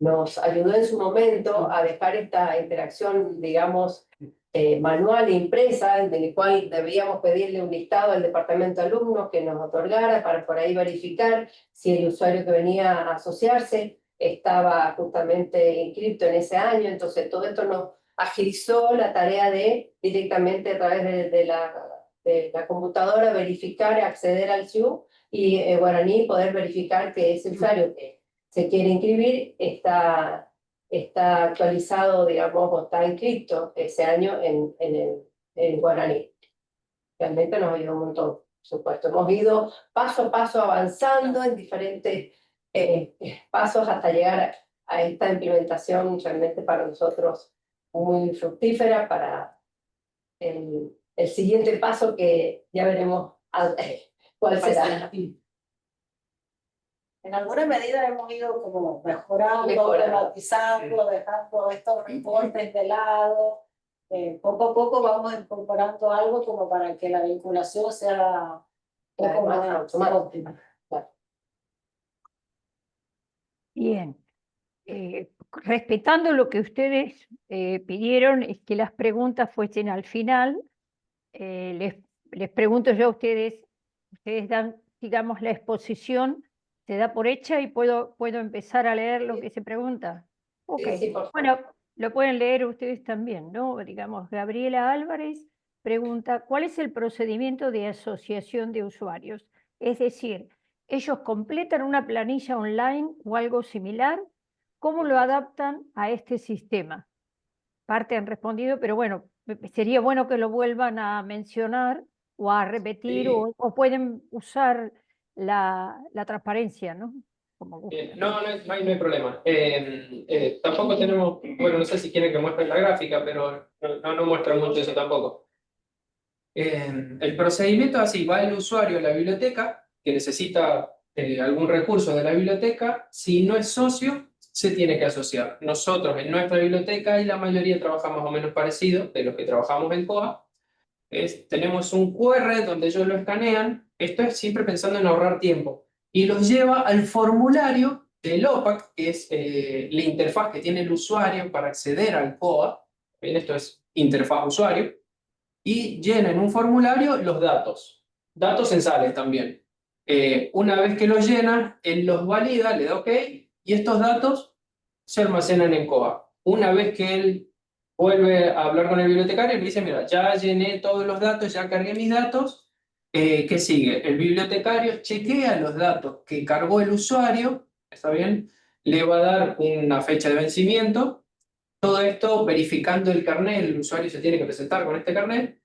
nos ayudó en su momento a dejar esta interacción, digamos, manual e impresa, en el cual debíamos pedirle un listado al departamento de alumnos que nos otorgara para por ahí verificar si el usuario que venía a asociarse estaba justamente inscrito en ese año. Entonces todo esto nos agilizó la tarea de directamente a través de la computadora verificar, acceder al SIU y Guaraní poder verificar que ese usuario que se quiere inscribir está actualizado, digamos, o está inscrito ese año en Guaraní. Realmente nos ayudó un montón, por supuesto. Hemos ido paso a paso avanzando en diferentes pasos hasta llegar a esta implementación realmente para nosotros muy fructífera para el siguiente paso, que ya veremos cuál será. en alguna medida hemos ido como mejorando, automatizando, dejando estos reportes de lado. Poco a poco vamos incorporando algo como para que la vinculación sea un poco más óptima. Bien. Respetando lo que ustedes pidieron, es que las preguntas fuesen al final. Les pregunto yo a ustedes dan, digamos, la exposición, se da por hecha y puedo empezar a leer lo que se pregunta. Ok, Sí, por favor. bueno, lo pueden leer ustedes también, ¿no? Digamos, Gabriela Álvarez pregunta, ¿cuál es el procedimiento de asociación de usuarios? Es decir, ¿ellos completan una planilla online o algo similar? ¿Cómo lo adaptan a este sistema? Parte han respondido, pero bueno, sería bueno que lo vuelvan a mencionar o a repetir, Sí. o pueden usar la transparencia, ¿no? Como gusta. No hay problema. Tampoco tenemos, bueno, no sé si quieren que muestre la gráfica, pero no muestra mucho eso tampoco. El procedimiento así, va el usuario a la biblioteca, que necesita algún recurso de la biblioteca, si no es socio, se tiene que asociar. Nosotros en nuestra biblioteca, y la mayoría trabaja más o menos parecido, de los que trabajamos en COA, tenemos un QR donde ellos lo escanean, esto es siempre pensando en ahorrar tiempo, y los lleva al formulario del OPAC, que es la interfaz que tiene el usuario para acceder al COA, bien, esto es interfaz usuario, y llena en un formulario los datos censales también. Una vez que los llena, él los valida, le da OK, y estos datos se almacenan en COA. Una vez que él vuelve a hablar con el bibliotecario, le dice, mira, ya llené todos los datos, ya cargué mis datos, ¿qué sigue? El bibliotecario chequea los datos que cargó el usuario, ¿está bien? Le va a dar una fecha de vencimiento, todo esto verificando el carnet, el usuario se tiene que presentar con este carnet,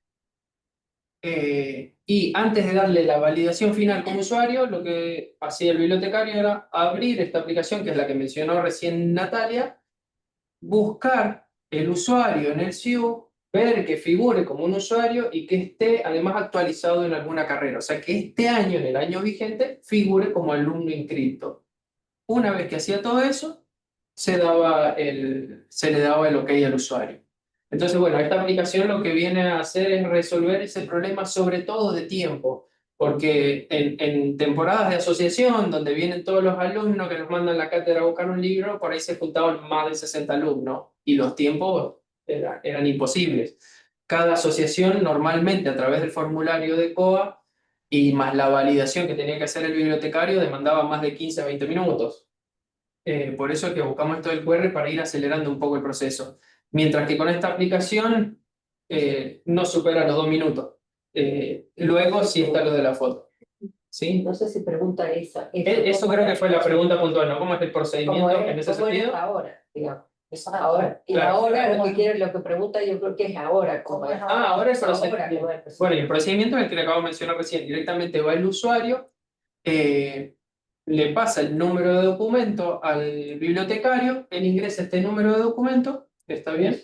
y antes de darle la validación final como usuario, lo que hacía el bibliotecario era abrir esta aplicación, que es la que mencionó recién Natalia, buscar el usuario en el SIU, ver que figure como un usuario y que esté además actualizado en alguna carrera. O sea, que este año, en el año vigente, figure como alumno inscrito. Una vez que hacía todo eso, se le daba el OK al usuario. Entonces, bueno, esta aplicación lo que viene a hacer es resolver ese problema sobre todo de tiempo, porque en temporadas de asociación, donde vienen todos los alumnos que nos mandan la cátedra a buscar un libro, por ahí se juntaban más de 60 alumnos y los tiempos eran imposibles. Cada asociación normalmente a través del formulario de COA y más la validación que tenía que hacer el bibliotecario demandaba más de 15 a 20 minutos. Por eso es que buscamos esto del QR para ir acelerando un poco el proceso. Mientras que con esta aplicación no supera los 2 minutos. Luego sí está lo de la foto. ¿Sí? No sé si pregunta esa. Eso creo que fue la pregunta puntual, ¿no? ¿Cómo es el procedimiento en ese ¿Cómo es sentido? ahora, digamos? Ahora. Y Claro. ahora lo que quiere, lo que pregunta yo creo que es ahora. ¿Cómo es Ahora el ahora? procedimiento. ¿Cómo es el procedimiento? Bueno, y el procedimiento es el que le acabo de mencionar recién. Directamente va el usuario, le pasa el número de documento al bibliotecario, él ingresa este número de documento, ¿está bien?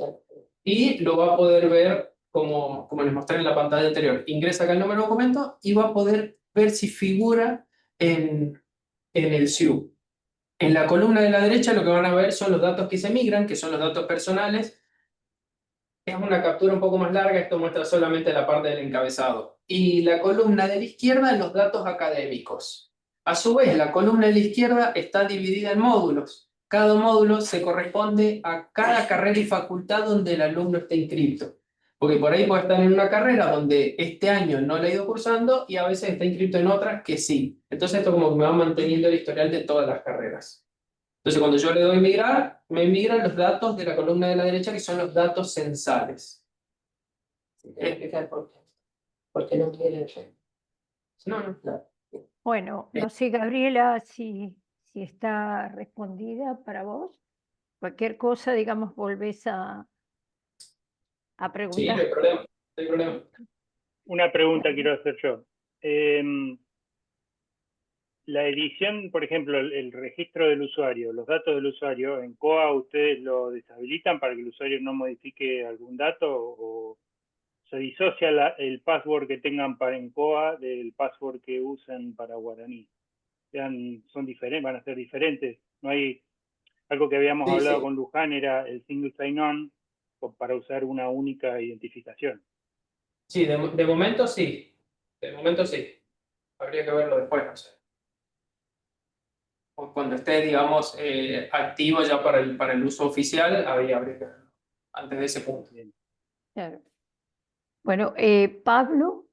Y lo va a poder ver como les mostré en la pantalla anterior. Ingresa acá el número de documento y va a poder ver si figura en el SIU. En la columna de la derecha lo que van a ver son los datos que se migran, que son los datos personales. Es una captura un poco más larga, esto muestra solamente la parte del encabezado. Y la columna de la izquierda, los datos académicos. A su vez, la columna de la izquierda está dividida en módulos. Cada módulo se corresponde a cada carrera y facultad donde el alumno esté inscrito. Porque por ahí puede estar en una carrera donde este año no la ha ido cursando y a veces está inscrito en otras que sí. Entonces esto como que me va manteniendo el historial de todas las carreras. Entonces cuando yo le doy migrar, me migran los datos de la columna de la derecha que son los datos censales. Sí, te voy a explicar por qué. Porque no quiere el No. Bueno, no sé, Gabriela, si está respondida para vos. Cualquier cosa, digamos, volvés a Sí, no preguntar. hay problema. No hay problema. Una pregunta quiero hacer yo. La edición, por ejemplo, el registro del usuario, los datos del usuario, ¿en COA ustedes lo deshabilitan para que el usuario no modifique algún dato o se disocia el password que tengan para en COA del password que usan para Guaraní? Son diferentes, van a ser diferentes. No hay algo que habíamos hablado con Luján, era el single sign-on para usar una única identificación. Sí, de momento sí. De momento sí. Habría que verlo después, no sé. O cuando esté, digamos, activo ya para el uso oficial, habría que verlo. Antes de ese punto. Bien. Claro. Bueno, Pablo,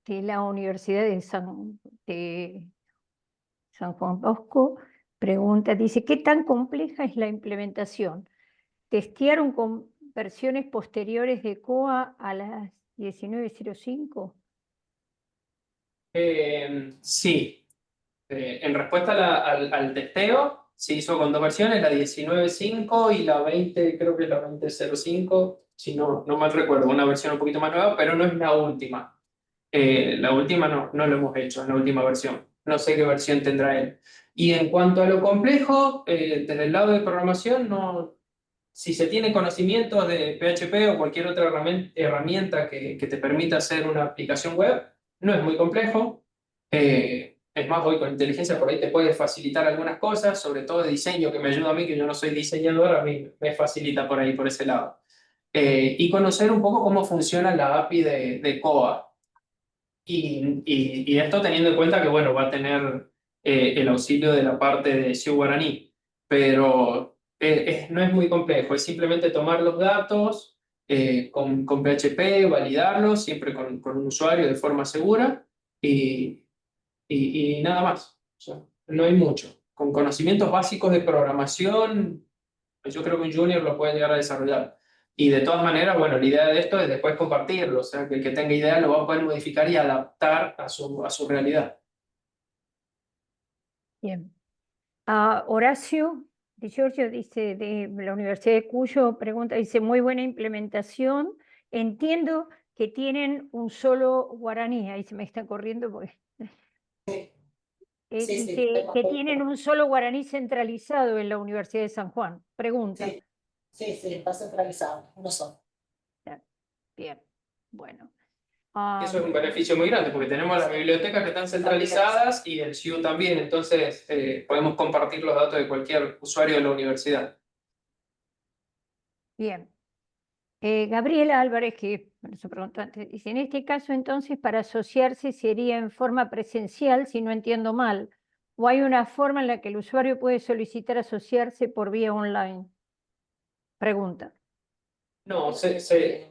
de la Universidad de San Juan Bosco, pregunta, dice, ¿qué tan compleja es la implementación? ¿Testearon con versiones posteriores de COA a las 19.05? Sí. En respuesta al testeo, se hizo con 2 versiones, la 19.5 y la 20, creo que es la 20.05, si no mal recuerdo, una versión un poquito más nueva, pero no es la última. La última no lo hemos hecho, es la última versión. no sé qué versión tendrá él. Y en cuanto a lo complejo, desde el lado de programación, no, si se tiene conocimientos de PHP o cualquier otra herramienta que te permita hacer una aplicación web, no es muy complejo. Es más, hoy con inteligencia por ahí te puede facilitar algunas cosas, sobre todo de diseño, que me ayuda a mí, que yo no soy diseñador, a mí me facilita por ahí, por ese lado. Y conocer un poco cómo funciona la API de Koa. Y esto teniendo en cuenta que, bueno, va a tener el auxilio de la parte de Siu Guaraní, pero no es muy complejo, es simplemente tomar los datos con PHP, validarlos, siempre con un usuario de forma segura y nada más. O sea, no hay mucho. Con conocimientos básicos de programación, yo creo que un junior lo puede llegar a desarrollar. Y de todas maneras, bueno, la idea de esto es después compartirlo, o sea, que el que tenga idea lo va a poder modificar y adaptar a su realidad. Bien. Horacio Di Giorgio dice, de la Universidad de Cuyo, pregunta, dice, muy buena implementación. Entiendo que tienen un solo guaraní, ahí se me está corriendo porque... Sí, sí, dice que tienen un solo guaraní centralizado en la Universidad de San Juan. Pregunta. sí, está centralizado, no son. Bien, bueno. Eso es un beneficio muy grande, porque tenemos las bibliotecas que están centralizadas y el SIU también, entonces podemos compartir los datos de cualquier usuario de la universidad. Bien. Gabriela Álvarez, que bueno, su pregunta antes, dice, en este caso entonces para asociarse sería en forma presencial, si no entiendo mal, o hay una forma en la que el usuario puede solicitar asociarse por vía online. Pregunta. No, siempre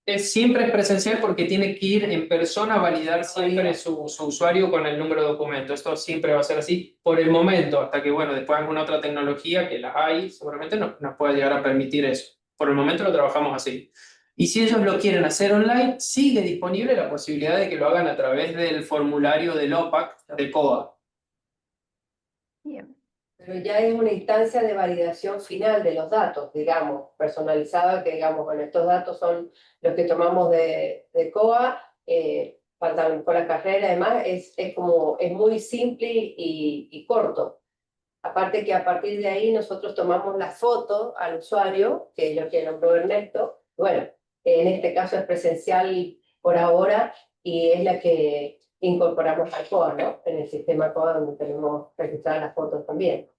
es presencial porque tiene que ir en persona a validar siempre su usuario con el número de documento. Esto siempre va a ser así por el momento, hasta que, bueno, después alguna otra tecnología, que las hay, seguramente nos pueda llegar a permitir eso. Por el momento lo trabajamos así. Y si ellos lo quieren hacer online, sigue disponible la posibilidad de que lo hagan a través del formulario del OPAC de COA. Bien. Pero ya es una instancia de validación final de los datos, digamos, personalizada, que digamos, bueno, estos datos son los que tomamos de COA, faltan por la carrera, además, es muy simple y corto. Aparte que a partir de ahí nosotros tomamos la foto al usuario, que es lo que nombró Ernesto, bueno, en este caso es presencial por ahora y es la que incorporamos al COA, ¿no? En el sistema COA donde tenemos registradas las fotos también.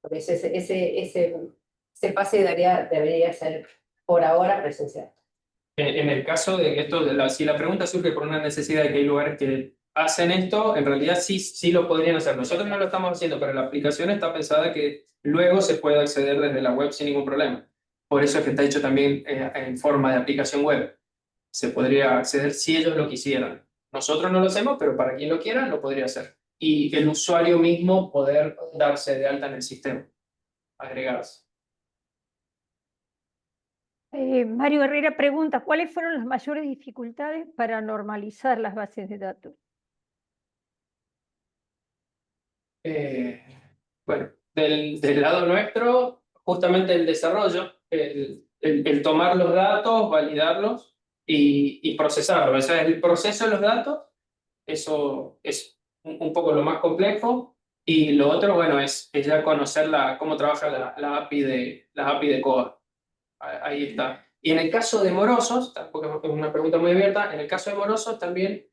Por eso ese pase debería ser por ahora presencial. En el caso de que si la pregunta surge por una necesidad de que hay lugares que hacen esto, en realidad sí lo podrían hacer. Nosotros no lo estamos haciendo, pero la aplicación está pensada que luego se puede acceder desde la web sin ningún problema. Por eso es que está hecho también en forma de aplicación web. Se podría acceder si ellos lo quisieran. Nosotros no lo hacemos, pero para quien lo quiera lo podría hacer. Y el usuario mismo poder darse de alta en el sistema, agregarse. Mario Herrera pregunta, ¿cuáles fueron las mayores dificultades para normalizar las bases de datos? Bueno, del lado nuestro, justamente el desarrollo, el tomar los datos, validarlos y procesarlos. O sea, el proceso de los datos, eso es un poco lo más complejo. Y lo otro, bueno, es ya conocer cómo trabaja la API de COA. Ahí está. Y en el caso de morosos, tampoco es una pregunta muy abierta, en el caso de morosos también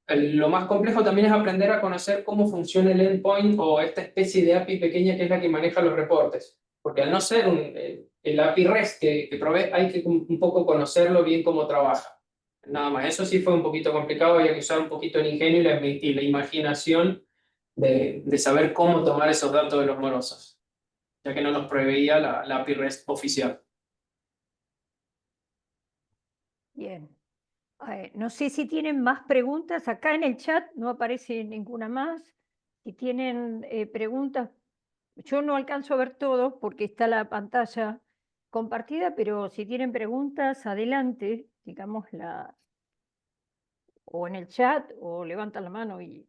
lo más complejo también es aprender a conocer cómo funciona el endpoint o esta especie de API pequeña que es la que maneja los reportes. Porque al no ser el API REST que provee, hay que un poco conocerlo bien cómo trabaja. Nada más, eso sí fue un poquito complicado, había que usar un poquito el ingenio y la imaginación de saber cómo tomar esos datos de los morosos, ya que no nos proveía la API REST oficial. Bien. No sé si tienen más preguntas. Acá en el chat no aparece ninguna más. Si tienen preguntas, yo no alcanzo a ver todo porque está la pantalla compartida, pero si tienen preguntas, adelante, digamos, o en el chat o levantan la mano y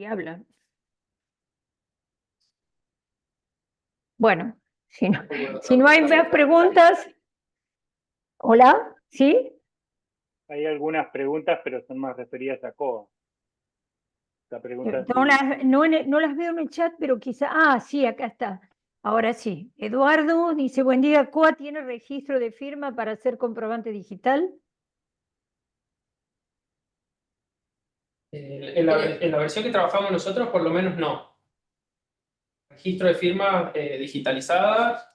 hablan. Bueno, si no hay más preguntas. ¿Hola? ¿Sí? Hay algunas preguntas, pero son más referidas a COA. esta pregunta. No no las veo en el chat, pero quizá... Ah, sí, acá está. Ahora sí. Eduardo dice, buen día, ¿COA tiene registro de firma para hacer comprobante digital? En la versión que trabajamos nosotros, por lo menos no. Registro de firma digitalizada,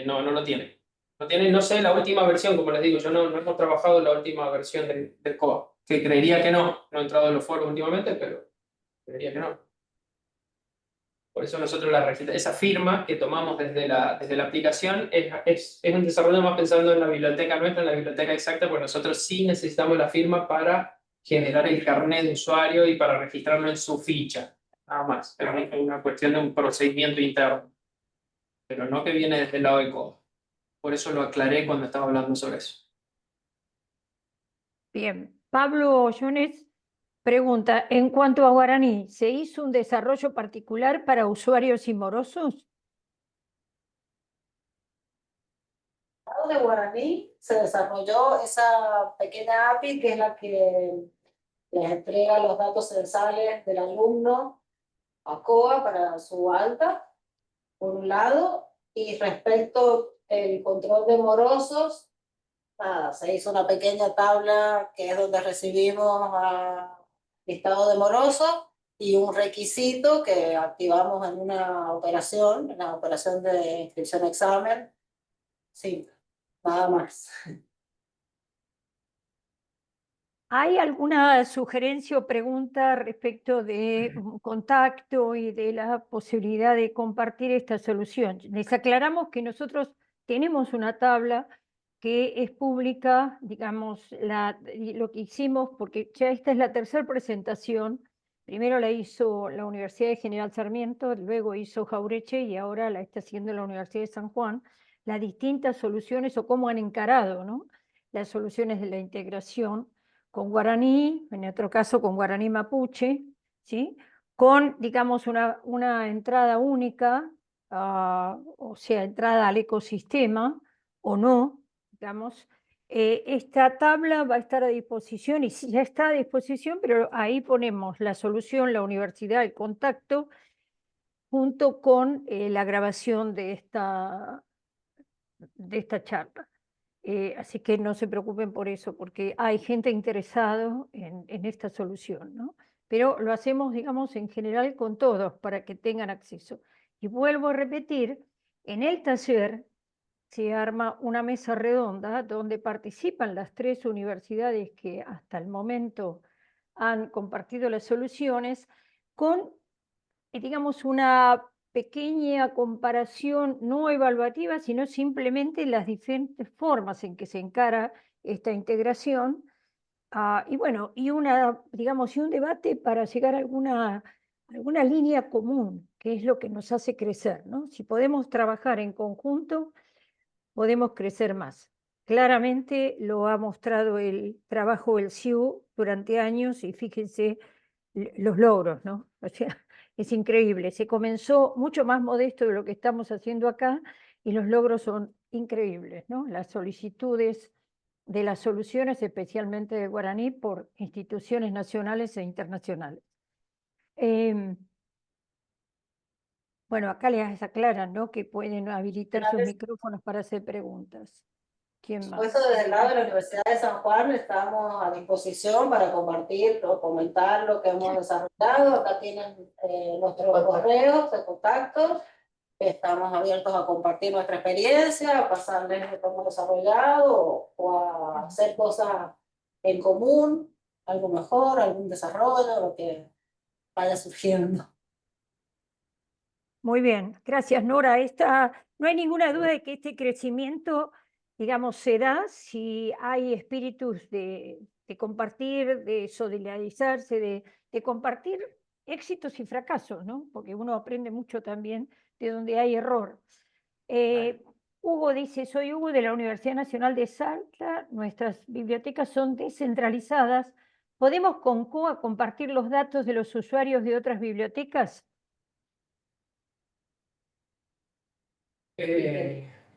no lo tiene. No tiene, no sé, la última versión, como les digo, yo no hemos trabajado en la última versión del COA, que creería que no he entrado en los foros últimamente, pero creería que no. Por eso nosotros esa firma que tomamos desde la aplicación es un desarrollo más pensando en la biblioteca nuestra, en la biblioteca exacta, porque nosotros sí necesitamos la firma para generar el carnet de usuario y para registrarlo en su ficha. Nada más. Es una cuestión de un procedimiento interno, pero no que viene desde el lado de COA. Por eso lo aclaré cuando estaba hablando sobre eso. Bien. Pablo Jones pregunta, en cuanto a guaraní, ¿se hizo un desarrollo particular para usuarios y morosos? De guaraní se desarrolló esa pequeña API que es la que les entrega los datos censales del alumno a COA para su alta, por un lado, y respecto al control de morosos, nada, se hizo una pequeña tabla que es donde recibimos listado de morosos y un requisito que activamos en en la operación de inscripción-examen. Sí, nada más. ¿Hay alguna sugerencia o pregunta respecto de un contacto y de la posibilidad de compartir esta solución? Les aclaramos que nosotros tenemos una tabla que es pública, digamos, lo que hicimos, porque ya esta es la tercera presentación. Primero la hizo la Universidad de General Sarmiento, luego hizo Jaureche y ahora la está haciendo la Universidad de San Juan, las distintas soluciones o cómo han encarado, ¿no?, las soluciones de la integración con guaraní, en otro caso con guaraní mapuche, ¿sí?, con, digamos, una entrada única, o sea, entrada al ecosistema o no, digamos. Esta tabla va a estar a disposición y sí, ya está a disposición, pero ahí ponemos la solución, la universidad, el contacto, junto con la grabación de esta charla. Así que no se preocupen por eso, porque hay gente interesada en esta solución, ¿no? Pero lo hacemos, digamos, en general con todos para que tengan acceso. Y vuelvo a repetir, en el taller se arma una mesa redonda donde participan las 3 universidades que hasta el momento han compartido las soluciones con, digamos, una pequeña comparación no evaluativa, sino simplemente las diferentes formas en que se encara esta integración. Y bueno, digamos, y un debate para llegar a alguna línea común, que es lo que nos hace crecer, ¿no? Si podemos trabajar en conjunto, podemos crecer más. Claramente lo ha mostrado el trabajo del CIU durante años y fíjense los logros, ¿no? O sea, es increíble. Se comenzó mucho más modesto de lo que estamos haciendo acá y los logros son increíbles, ¿no? Las solicitudes de las soluciones, especialmente de guaraní, por instituciones nacionales e internacionales. Bueno, acá les aclaran, ¿no?, que pueden habilitar sus micrófonos para hacer preguntas. ¿Quién Por más? eso desde el lado de la Universidad de San Juan estamos a disposición para compartir o comentar lo que hemos desarrollado. Acá tienen nuestros correos de contacto. Estamos abiertos a compartir nuestra experiencia, a pasarles lo que hemos desarrollado o a hacer cosas en común, algo mejor, algún desarrollo, lo que vaya surgiendo. Muy bien, gracias Nora. No hay ninguna duda de que este crecimiento, digamos, se da si hay espíritus de compartir, de solidarizarse, de compartir éxitos y fracasos, ¿no? Porque uno aprende mucho también de donde hay error. Hugo dice, soy Hugo de la Universidad Nacional de Salta, nuestras bibliotecas son descentralizadas. ¿Podemos con COA compartir los datos de los usuarios de otras bibliotecas?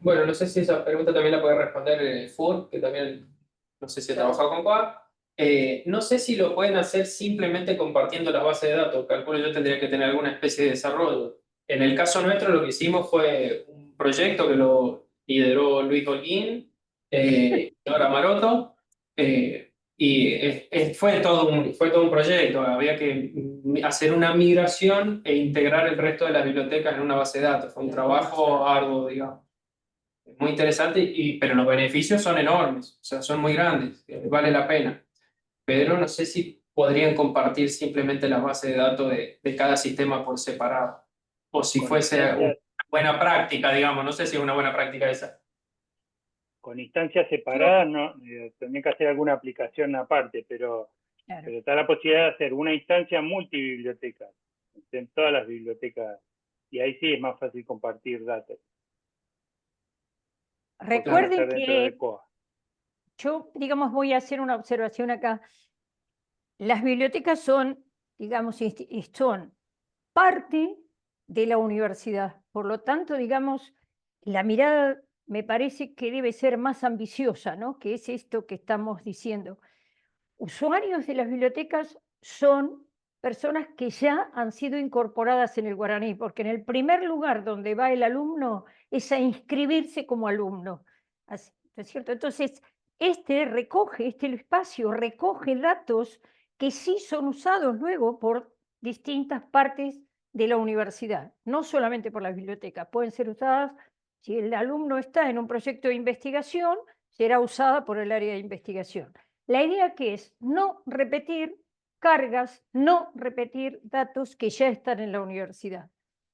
Bueno, no sé si esa pregunta también la puede responder FUR, que también no sé si ha trabajado con COA. No sé si lo pueden hacer simplemente compartiendo las bases de datos. Calculo yo tendría que tener alguna especie de desarrollo. En el caso nuestro lo que hicimos fue un proyecto que lo lideró Luis Holguín, Laura Maroto, fue todo un proyecto. Había que hacer una migración e integrar el resto de las bibliotecas en una base de datos. Fue un trabajo arduo, digamos. Muy interesante, pero los beneficios son enormes, o sea, son muy grandes, vale la pena. Pero no sé si podrían compartir simplemente la base de datos de cada sistema por separado. O si Con fuese una instancias, buena práctica, digamos. No sé si es una buena práctica esa. con instancias separadas, no, tendría que hacer alguna aplicación aparte, Claro. pero está la posibilidad de hacer una instancia multibiblioteca, en todas las bibliotecas, y ahí sí es más fácil compartir datos, porque van a estar Recuerden dentro de que COA. yo, digamos, voy a hacer una observación acá. Las bibliotecas son, digamos, son parte de la universidad. Por lo tanto, digamos, la mirada me parece que debe ser más ambiciosa, ¿no? Que es esto que estamos diciendo. Usuarios de las bibliotecas son personas que ya han sido incorporadas en el guaraní, porque en el primer lugar donde va el alumno es a inscribirse como alumno. Así, ¿no es cierto? Entonces, este espacio recoge datos que sí son usados luego por distintas partes de la universidad, no solamente por las bibliotecas, pueden ser usadas, si el alumno está en un proyecto de investigación, será usada por el área de investigación. La idea que es no repetir cargas, no repetir datos que ya están en la universidad.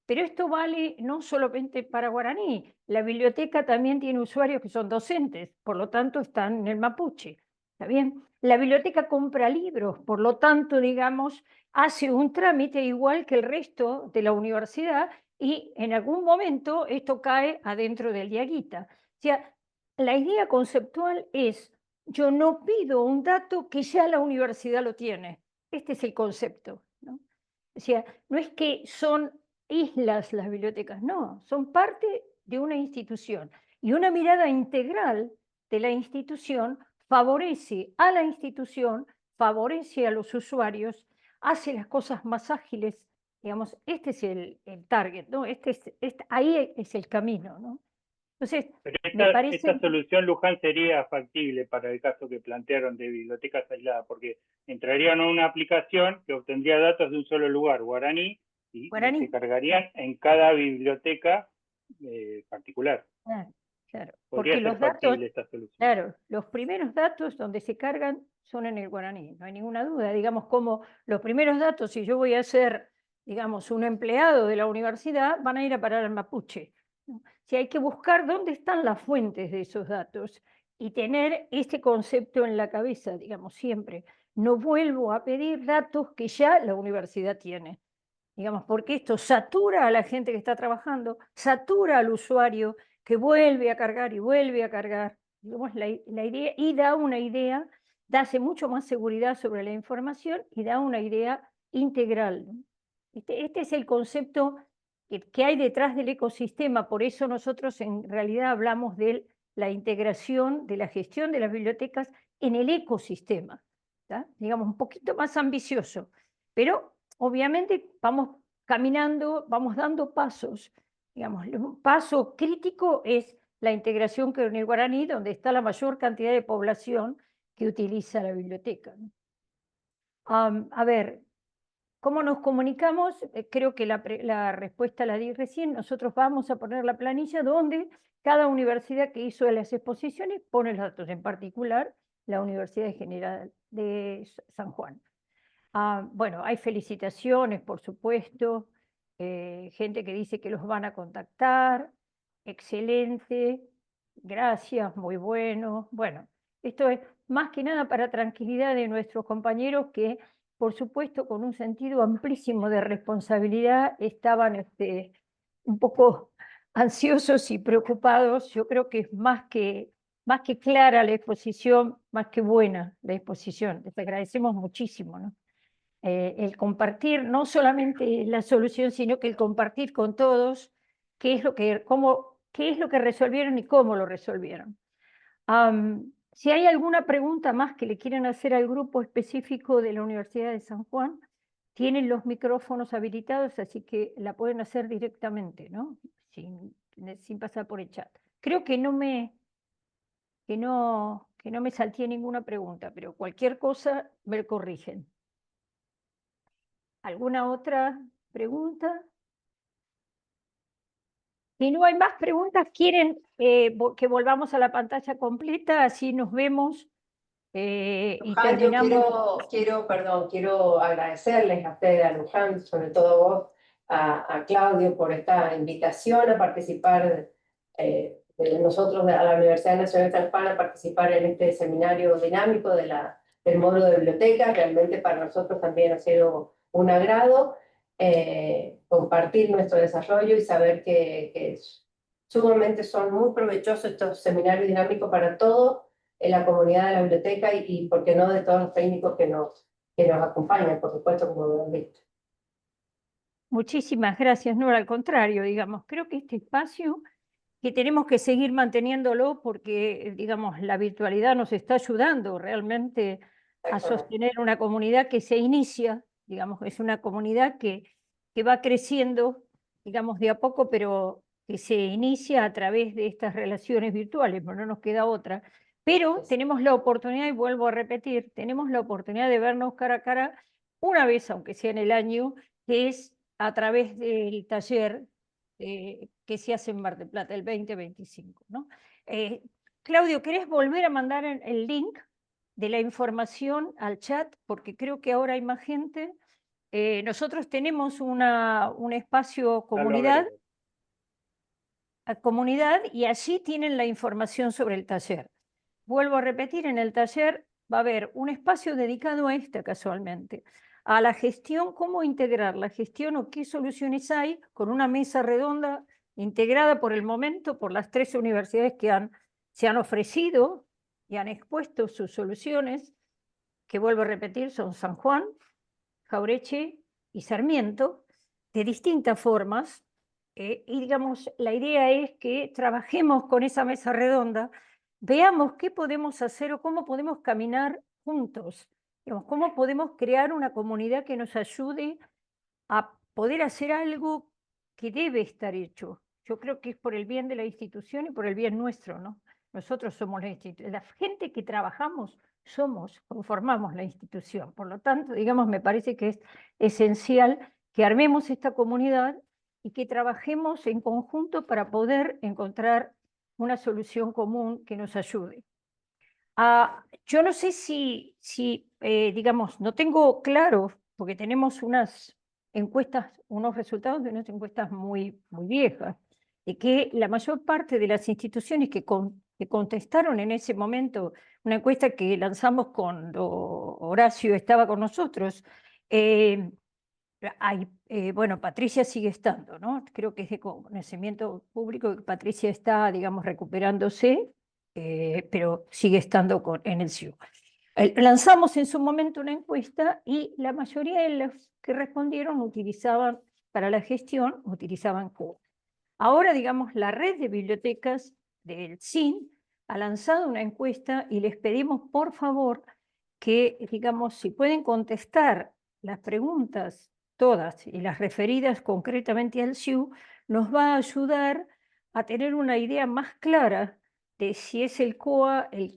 Pero esto vale no solamente para guaraní, la biblioteca también tiene usuarios que son docentes, por lo tanto están en el mapuche. ¿Está bien? La biblioteca compra libros, por lo tanto, digamos, hace un trámite igual que el resto de la universidad y en algún momento esto cae adentro del diaguita. O sea, la idea conceptual es, yo no pido un dato que ya la universidad lo tiene. Este es el concepto, ¿no? O sea, no es que son islas las bibliotecas, no, son parte de una institución. Y una mirada integral de la institución favorece a la institución, favorece a los usuarios, hace las cosas más ágiles. Digamos, este es el target, ¿no? Ahí es el camino, ¿no? Entonces, Pero me parece... esta solución, Luján, sería factible para el caso que plantearon de bibliotecas aisladas, porque entrarían a una aplicación que obtendría datos de un solo lugar, guaraní, y se cargarían en cada biblioteca particular. Claro, Podría porque ser los datos, factible esta solución. claro, los primeros datos donde se cargan son en el guaraní, no hay ninguna duda. Digamos, como los primeros datos, si yo voy a ser, digamos, un empleado de la universidad, van a ir a parar al mapuche, ¿no? Si hay que buscar dónde están las fuentes de esos datos y tener este concepto en la cabeza, digamos, siempre. No vuelvo a pedir datos que ya la universidad tiene, digamos, porque esto satura a la gente que está trabajando, satura al usuario que vuelve a cargar y vuelve a cargar. Digamos, la idea, y da una idea, hace mucho más seguridad sobre la información y da una idea integral, ¿no? Este es el concepto que hay detrás del ecosistema, por eso nosotros en realidad hablamos de la integración de la gestión de las bibliotecas en el ecosistema, ¿tá? Digamos, un poquito más ambicioso, pero obviamente vamos caminando, vamos dando pasos. Digamos, un paso crítico es la integración con el guaraní, donde está la mayor cantidad de población que utiliza la biblioteca, ¿no? A ver, ¿cómo nos comunicamos? Creo que la respuesta la di recién. Nosotros vamos a poner la planilla donde cada universidad que hizo las exposiciones pone los datos, en particular la Universidad General de San Juan. Bueno, hay felicitaciones, por supuesto, gente que dice que los van a contactar, excelente, gracias, muy bueno. Bueno, esto es más que nada para tranquilidad de nuestros compañeros que, por supuesto, con un sentido amplísimo de responsabilidad, estaban un poco ansiosos y preocupados. Yo creo que es más que clara la exposición, más que buena la exposición. Les agradecemos muchísimo, ¿no? El compartir no solamente la solución, sino que el compartir con todos qué es lo que resolvieron y cómo lo resolvieron. Si hay alguna pregunta más que le quieran hacer al grupo específico de la Universidad de San Juan, tienen los micrófonos habilitados, así que la pueden hacer directamente, ¿no? Sin pasar por el chat. Creo que no me salté ninguna pregunta, pero cualquier cosa me corrigen. ¿Alguna otra pregunta? Si no hay más preguntas, ¿quieren que volvamos a la pantalla completa? Así nos vemos y Luján, yo terminamos. quiero agradecerles a ustedes, a Luján, sobre todo a vos, a Claudio, por esta invitación a participar de nosotros a la Universidad Nacional de San Juan, a participar en este seminario dinámico del módulo de biblioteca. Realmente para nosotros también ha sido un agrado compartir nuestro desarrollo y saber que sumamente son muy provechosos estos seminarios dinámicos para todos en la comunidad de la biblioteca y por qué no, de todos los técnicos que nos acompañan, por supuesto, como lo han visto. Muchísimas gracias, no, al contrario, digamos, creo que este espacio que tenemos que seguir manteniéndolo porque, digamos, la virtualidad nos está ayudando realmente a sostener una comunidad que se inicia, digamos, es una comunidad que va creciendo, digamos, de a poco, pero que se inicia a través de estas relaciones virtuales, pero no nos queda otra. Pero tenemos la oportunidad, y vuelvo a repetir, tenemos la oportunidad de vernos cara a cara una vez, aunque sea en el año, que es a través del taller que se hace en Mar del Plata, el 2025, ¿no? Claudio, ¿querés volver a mandar el link de la información al chat? Porque creo que ahora hay más gente. Nosotros tenemos un espacio comunidad, y allí tienen la información sobre el taller. Vuelvo a repetir, en el taller va a haber un espacio dedicado a esta casualmente, a la gestión, cómo integrar la gestión o qué soluciones hay, con una mesa redonda integrada por el momento por las 3 universidades que se han ofrecido y han expuesto sus soluciones, que vuelvo a repetir, son San Juan, Jaureche y Sarmiento, de distintas formas, y digamos, la idea es que trabajemos con esa mesa redonda, veamos qué podemos hacer o cómo podemos caminar juntos, digamos, cómo podemos crear una comunidad que nos ayude a poder hacer algo que debe estar hecho. Yo creo que es por el bien de la institución y por el bien nuestro, ¿no? Nosotros somos la institución, la gente que trabajamos conformamos la institución. Por lo tanto, digamos, me parece que es esencial que armemos esta comunidad y que trabajemos en conjunto para poder encontrar una solución común que nos ayude. Yo no sé si digamos, no tengo claro, porque tenemos unas encuestas, unos resultados de unas encuestas muy viejas, de que la mayor parte de las instituciones que contestaron en ese momento, una encuesta que lanzamos cuando Horacio estaba con nosotros, bueno, Patricia sigue estando, ¿no? Creo que es de conocimiento público que Patricia está, digamos, recuperándose, pero sigue estando en el CIU. Lanzamos en su momento una encuesta y la mayoría de los que respondieron utilizaban, para la gestión, utilizaban CUA. Ahora, digamos, la red de bibliotecas del CIN ha lanzado una encuesta y les pedimos, por favor, que, digamos, si pueden contestar las preguntas todas y las referidas concretamente al CIU, nos va a ayudar a tener una idea más clara de si es el COA es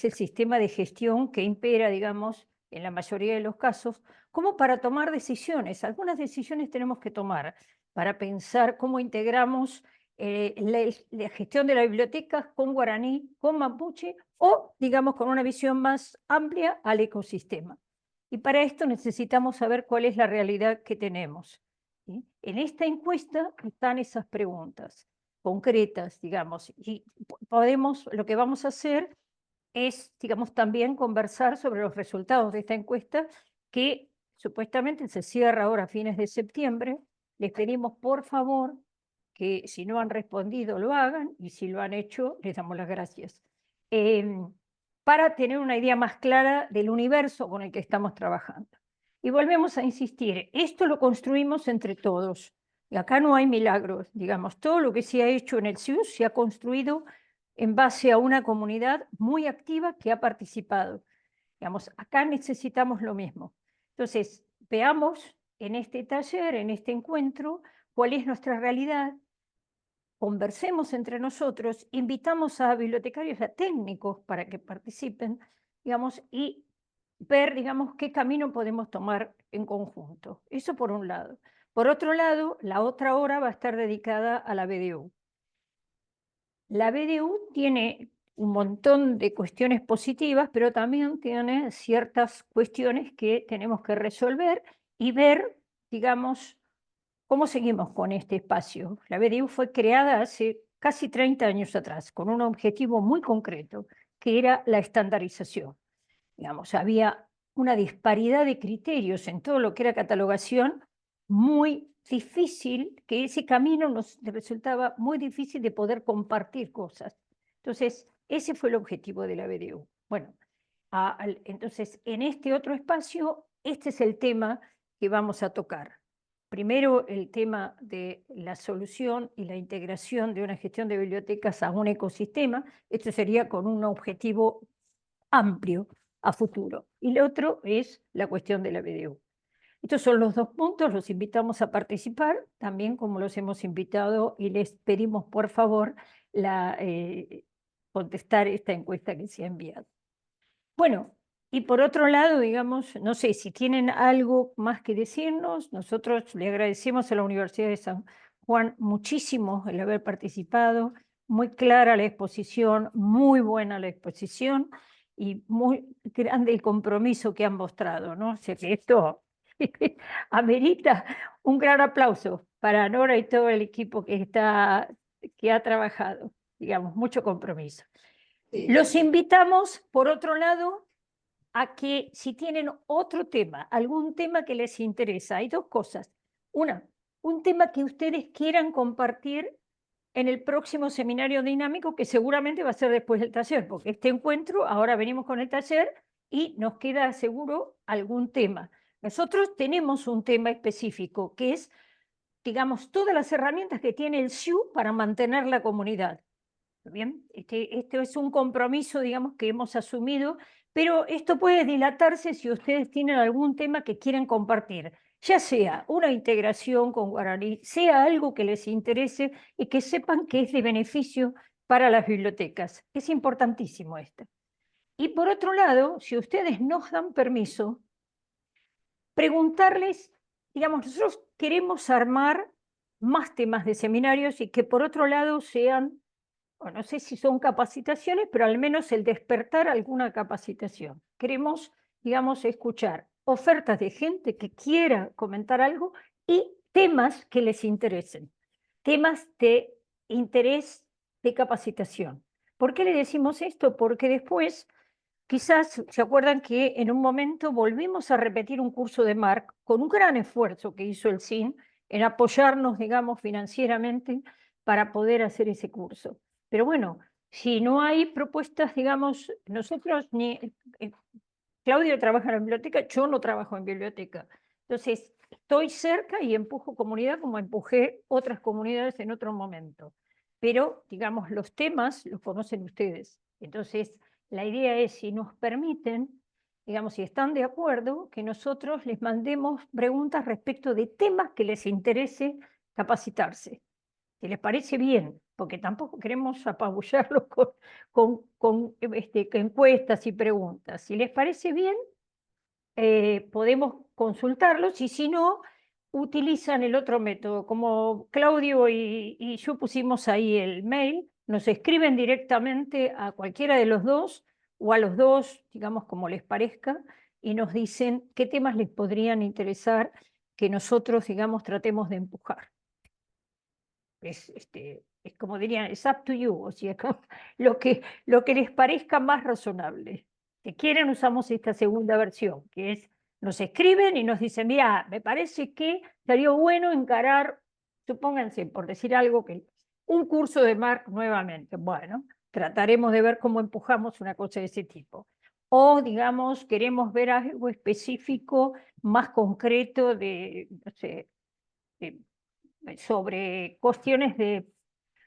el sistema de gestión que impera, digamos, en la mayoría de los casos, como para tomar decisiones. Algunas decisiones tenemos que tomar para pensar cómo integramos la gestión de la biblioteca con guaraní, con mapuche, o, digamos, con una visión más amplia al ecosistema. Y para esto necesitamos saber cuál es la realidad que tenemos, ¿sí? En esta encuesta están esas preguntas concretas, digamos, y lo que vamos a hacer es, digamos, también conversar sobre los resultados de esta encuesta que supuestamente se cierra ahora a fines de septiembre. Les pedimos, por favor, que si no han respondido lo hagan y si lo han hecho, les damos las gracias. Para tener una idea más clara del universo con el que estamos trabajando. Y volvemos a insistir, esto lo construimos entre todos. Y acá no hay milagros, digamos, todo lo que se ha hecho en el CIU se ha construido en base a una comunidad muy activa que ha participado. Digamos, acá necesitamos lo mismo. Entonces, veamos en este taller, en este encuentro, cuál es nuestra realidad, conversemos entre nosotros, invitamos a bibliotecarios, a técnicos para que participen, digamos, y ver, digamos, qué camino podemos tomar en conjunto. Eso por un lado. Por otro lado, la otra hora va a estar dedicada a la BDU. La BDU tiene un montón de cuestiones positivas, pero también tiene ciertas cuestiones que tenemos que resolver y ver, digamos, cómo seguimos con este espacio. La BDU fue creada hace casi 30 años atrás, con un objetivo muy concreto, que era la estandarización. Digamos, había una disparidad de criterios en todo lo que era catalogación muy difícil, que ese camino nos resultaba muy difícil de poder compartir cosas. Entonces, ese fue el objetivo de la BDU. Bueno, entonces, en este otro espacio, este es el tema que vamos a tocar. Primero, el tema de la solución y la integración de una gestión de bibliotecas a un ecosistema. Esto sería con un objetivo amplio a futuro. Y el otro es la cuestión de la BDU. Estos son los dos puntos, los invitamos a participar, también como los hemos invitado y les pedimos por favor contestar esta encuesta que se ha enviado. Bueno, y por otro lado, digamos, no sé si tienen algo más que decirnos, nosotros le agradecemos a la Universidad de San Juan muchísimo el haber participado, muy clara la exposición, muy buena la exposición y muy grande el compromiso que han mostrado, ¿no? O sea que esto amerita un gran aplauso para Nora y todo el equipo que ha trabajado, digamos, mucho compromiso. Sí. Los invitamos, por otro lado, a que si tienen otro tema, algún tema que les interesa, hay dos cosas. Una, un tema que ustedes quieran compartir en el próximo seminario dinámico, que seguramente va a ser después del taller, porque este encuentro, ahora venimos con el taller y nos queda seguro algún tema. Nosotros tenemos un tema específico, que es, digamos, todas las herramientas que tiene el SIU para mantener la comunidad. ¿Bien? Este es un compromiso, digamos, que hemos asumido, pero esto puede dilatarse si ustedes tienen algún tema que quieren compartir, ya sea una integración con guaraní, sea algo que les interese y que sepan que es de beneficio para las bibliotecas. Es importantísimo esto. Y por otro lado, si ustedes nos dan permiso, preguntarles, digamos, nosotros queremos armar más temas de seminarios y que por otro lado sean, no sé si son capacitaciones, pero al menos el despertar alguna capacitación. Queremos, digamos, escuchar ofertas de gente que quiera comentar algo y temas que les interesen, temas de interés de capacitación. ¿Por qué le decimos esto? Porque después, quizás se acuerdan que en un momento volvimos a repetir un curso de Marc con un gran esfuerzo que hizo el CIN en apoyarnos, digamos, financieramente para poder hacer ese curso. Pero bueno, si no hay propuestas, digamos, nosotros Claudio trabaja en la biblioteca, yo no trabajo en biblioteca. Entonces, estoy cerca y empujo comunidad como empujé otras comunidades en otro momento. Pero, digamos, los temas los conocen ustedes. Entonces, la idea es, si nos permiten, digamos, si están de acuerdo, que nosotros les mandemos preguntas respecto de temas que les interese capacitarse. Si les parece bien, porque tampoco queremos apabullarlos con encuestas y preguntas. Si les parece bien, podemos consultarlos y si no, utilizan el otro método. Como Claudio y yo pusimos ahí el mail, nos escriben directamente a cualquiera de los dos o a los dos, digamos, como les parezca, y nos dicen qué temas les podrían interesar que nosotros, digamos, tratemos de empujar. Es como dirían, es up to you, o sea, lo que les parezca más razonable. Si quieren, usamos esta segunda versión, que es, nos escriben y nos dicen, mira, me parece que estaría bueno encarar, supónganse, por decir algo, que un curso de Marc nuevamente. Bueno, trataremos de ver cómo empujamos una cosa de ese tipo. O, digamos, queremos ver algo específico, más concreto de, no sé, sobre cuestiones de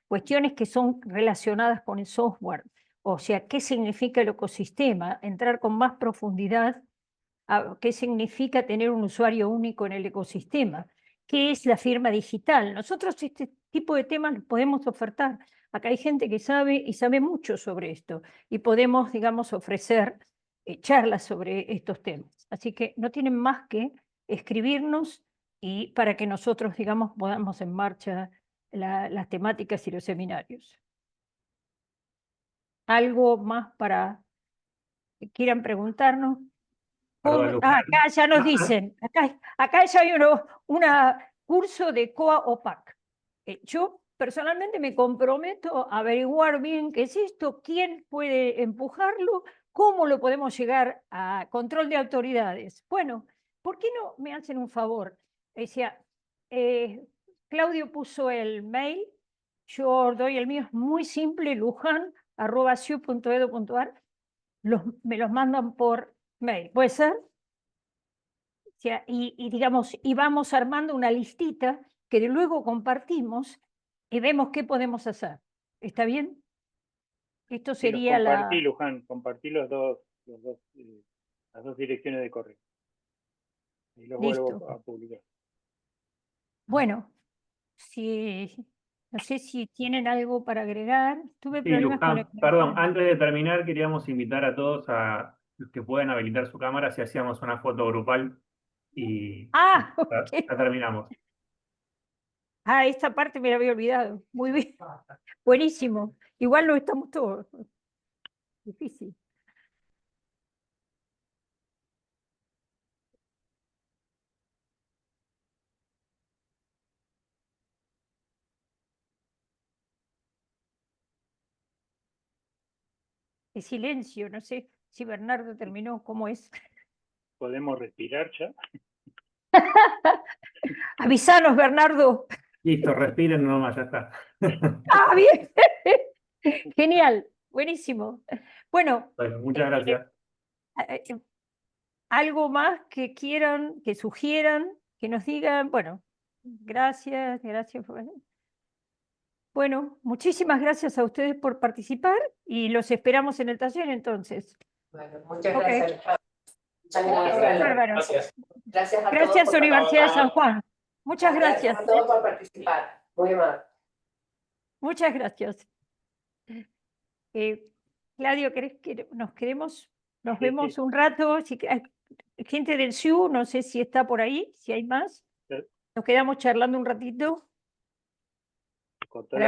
cuestiones que son relacionadas con el software. O sea, ¿qué significa el ecosistema? Entrar con más profundidad a qué significa tener un usuario único en el ecosistema. ¿Qué es la firma digital? Nosotros este tipo de temas los podemos ofertar. Acá hay gente que sabe y sabe mucho sobre esto y podemos, digamos, ofrecer charlas sobre estos temas. Así que no tienen más que escribirnos y para que nosotros, digamos, podamos en marcha las temáticas y los seminarios. ¿Algo más para que quieran preguntarnos? Perdón, Luján. Acá ya nos dicen, acá ya hay un curso de COA OPAC. Yo personalmente me comprometo a averiguar bien qué es esto, quién puede empujarlo, cómo lo podemos llegar a control de autoridades. Bueno, ¿por qué no me hacen un favor? Decía, Claudio puso el mail, yo doy el mío, es muy simple, lujan@siu.edu.ar, me los mandan por mail, ¿puede ser? O sea, digamos, y vamos armando una listita que luego compartimos y vemos qué podemos hacer. ¿Está bien? Esto Sí, los sería compartí, Luján, compartí las dos direcciones de correo. Y los vuelvo Listo. a publicar. Bueno, no sé si tienen algo para agregar. Tuve Sí, problemas con el Luján, perdón, antes de terminar queríamos invitar a todos a los que puedan habilitar su cámara si hacíamos una foto grupal y ok. ya terminamos. Esta parte me la había olvidado. Muy bien. Buenísimo. Igual no estamos todos. Difícil. De silencio, no sé si Bernardo terminó, ¿cómo es? ¿Podemos respirar ya? Avisanos, Bernardo. Listo, respiren nomás, ya está. Bien. Genial, buenísimo. Bueno, Bueno, muchas gracias. algo más que quieran, que sugieran, que nos digan. Bueno, gracias. Bueno, muchísimas gracias a ustedes por participar y los esperamos en el taller entonces. Bueno, muchas Ok. gracias. Muchas gracias. Bárbaro. Gracias. Gracias a todos Gracias, por Universidad de participar. San Juan. Muchas gracias. Gracias a todos por participar. Muy amable. Muchas gracias. Claudio, ¿querés que nos quedemos? Nos Sí, vemos sí. un rato. Hay gente del SIU, no sé si está por ahí, si hay más. Sí. Nos quedamos charlando un ratito. Cortá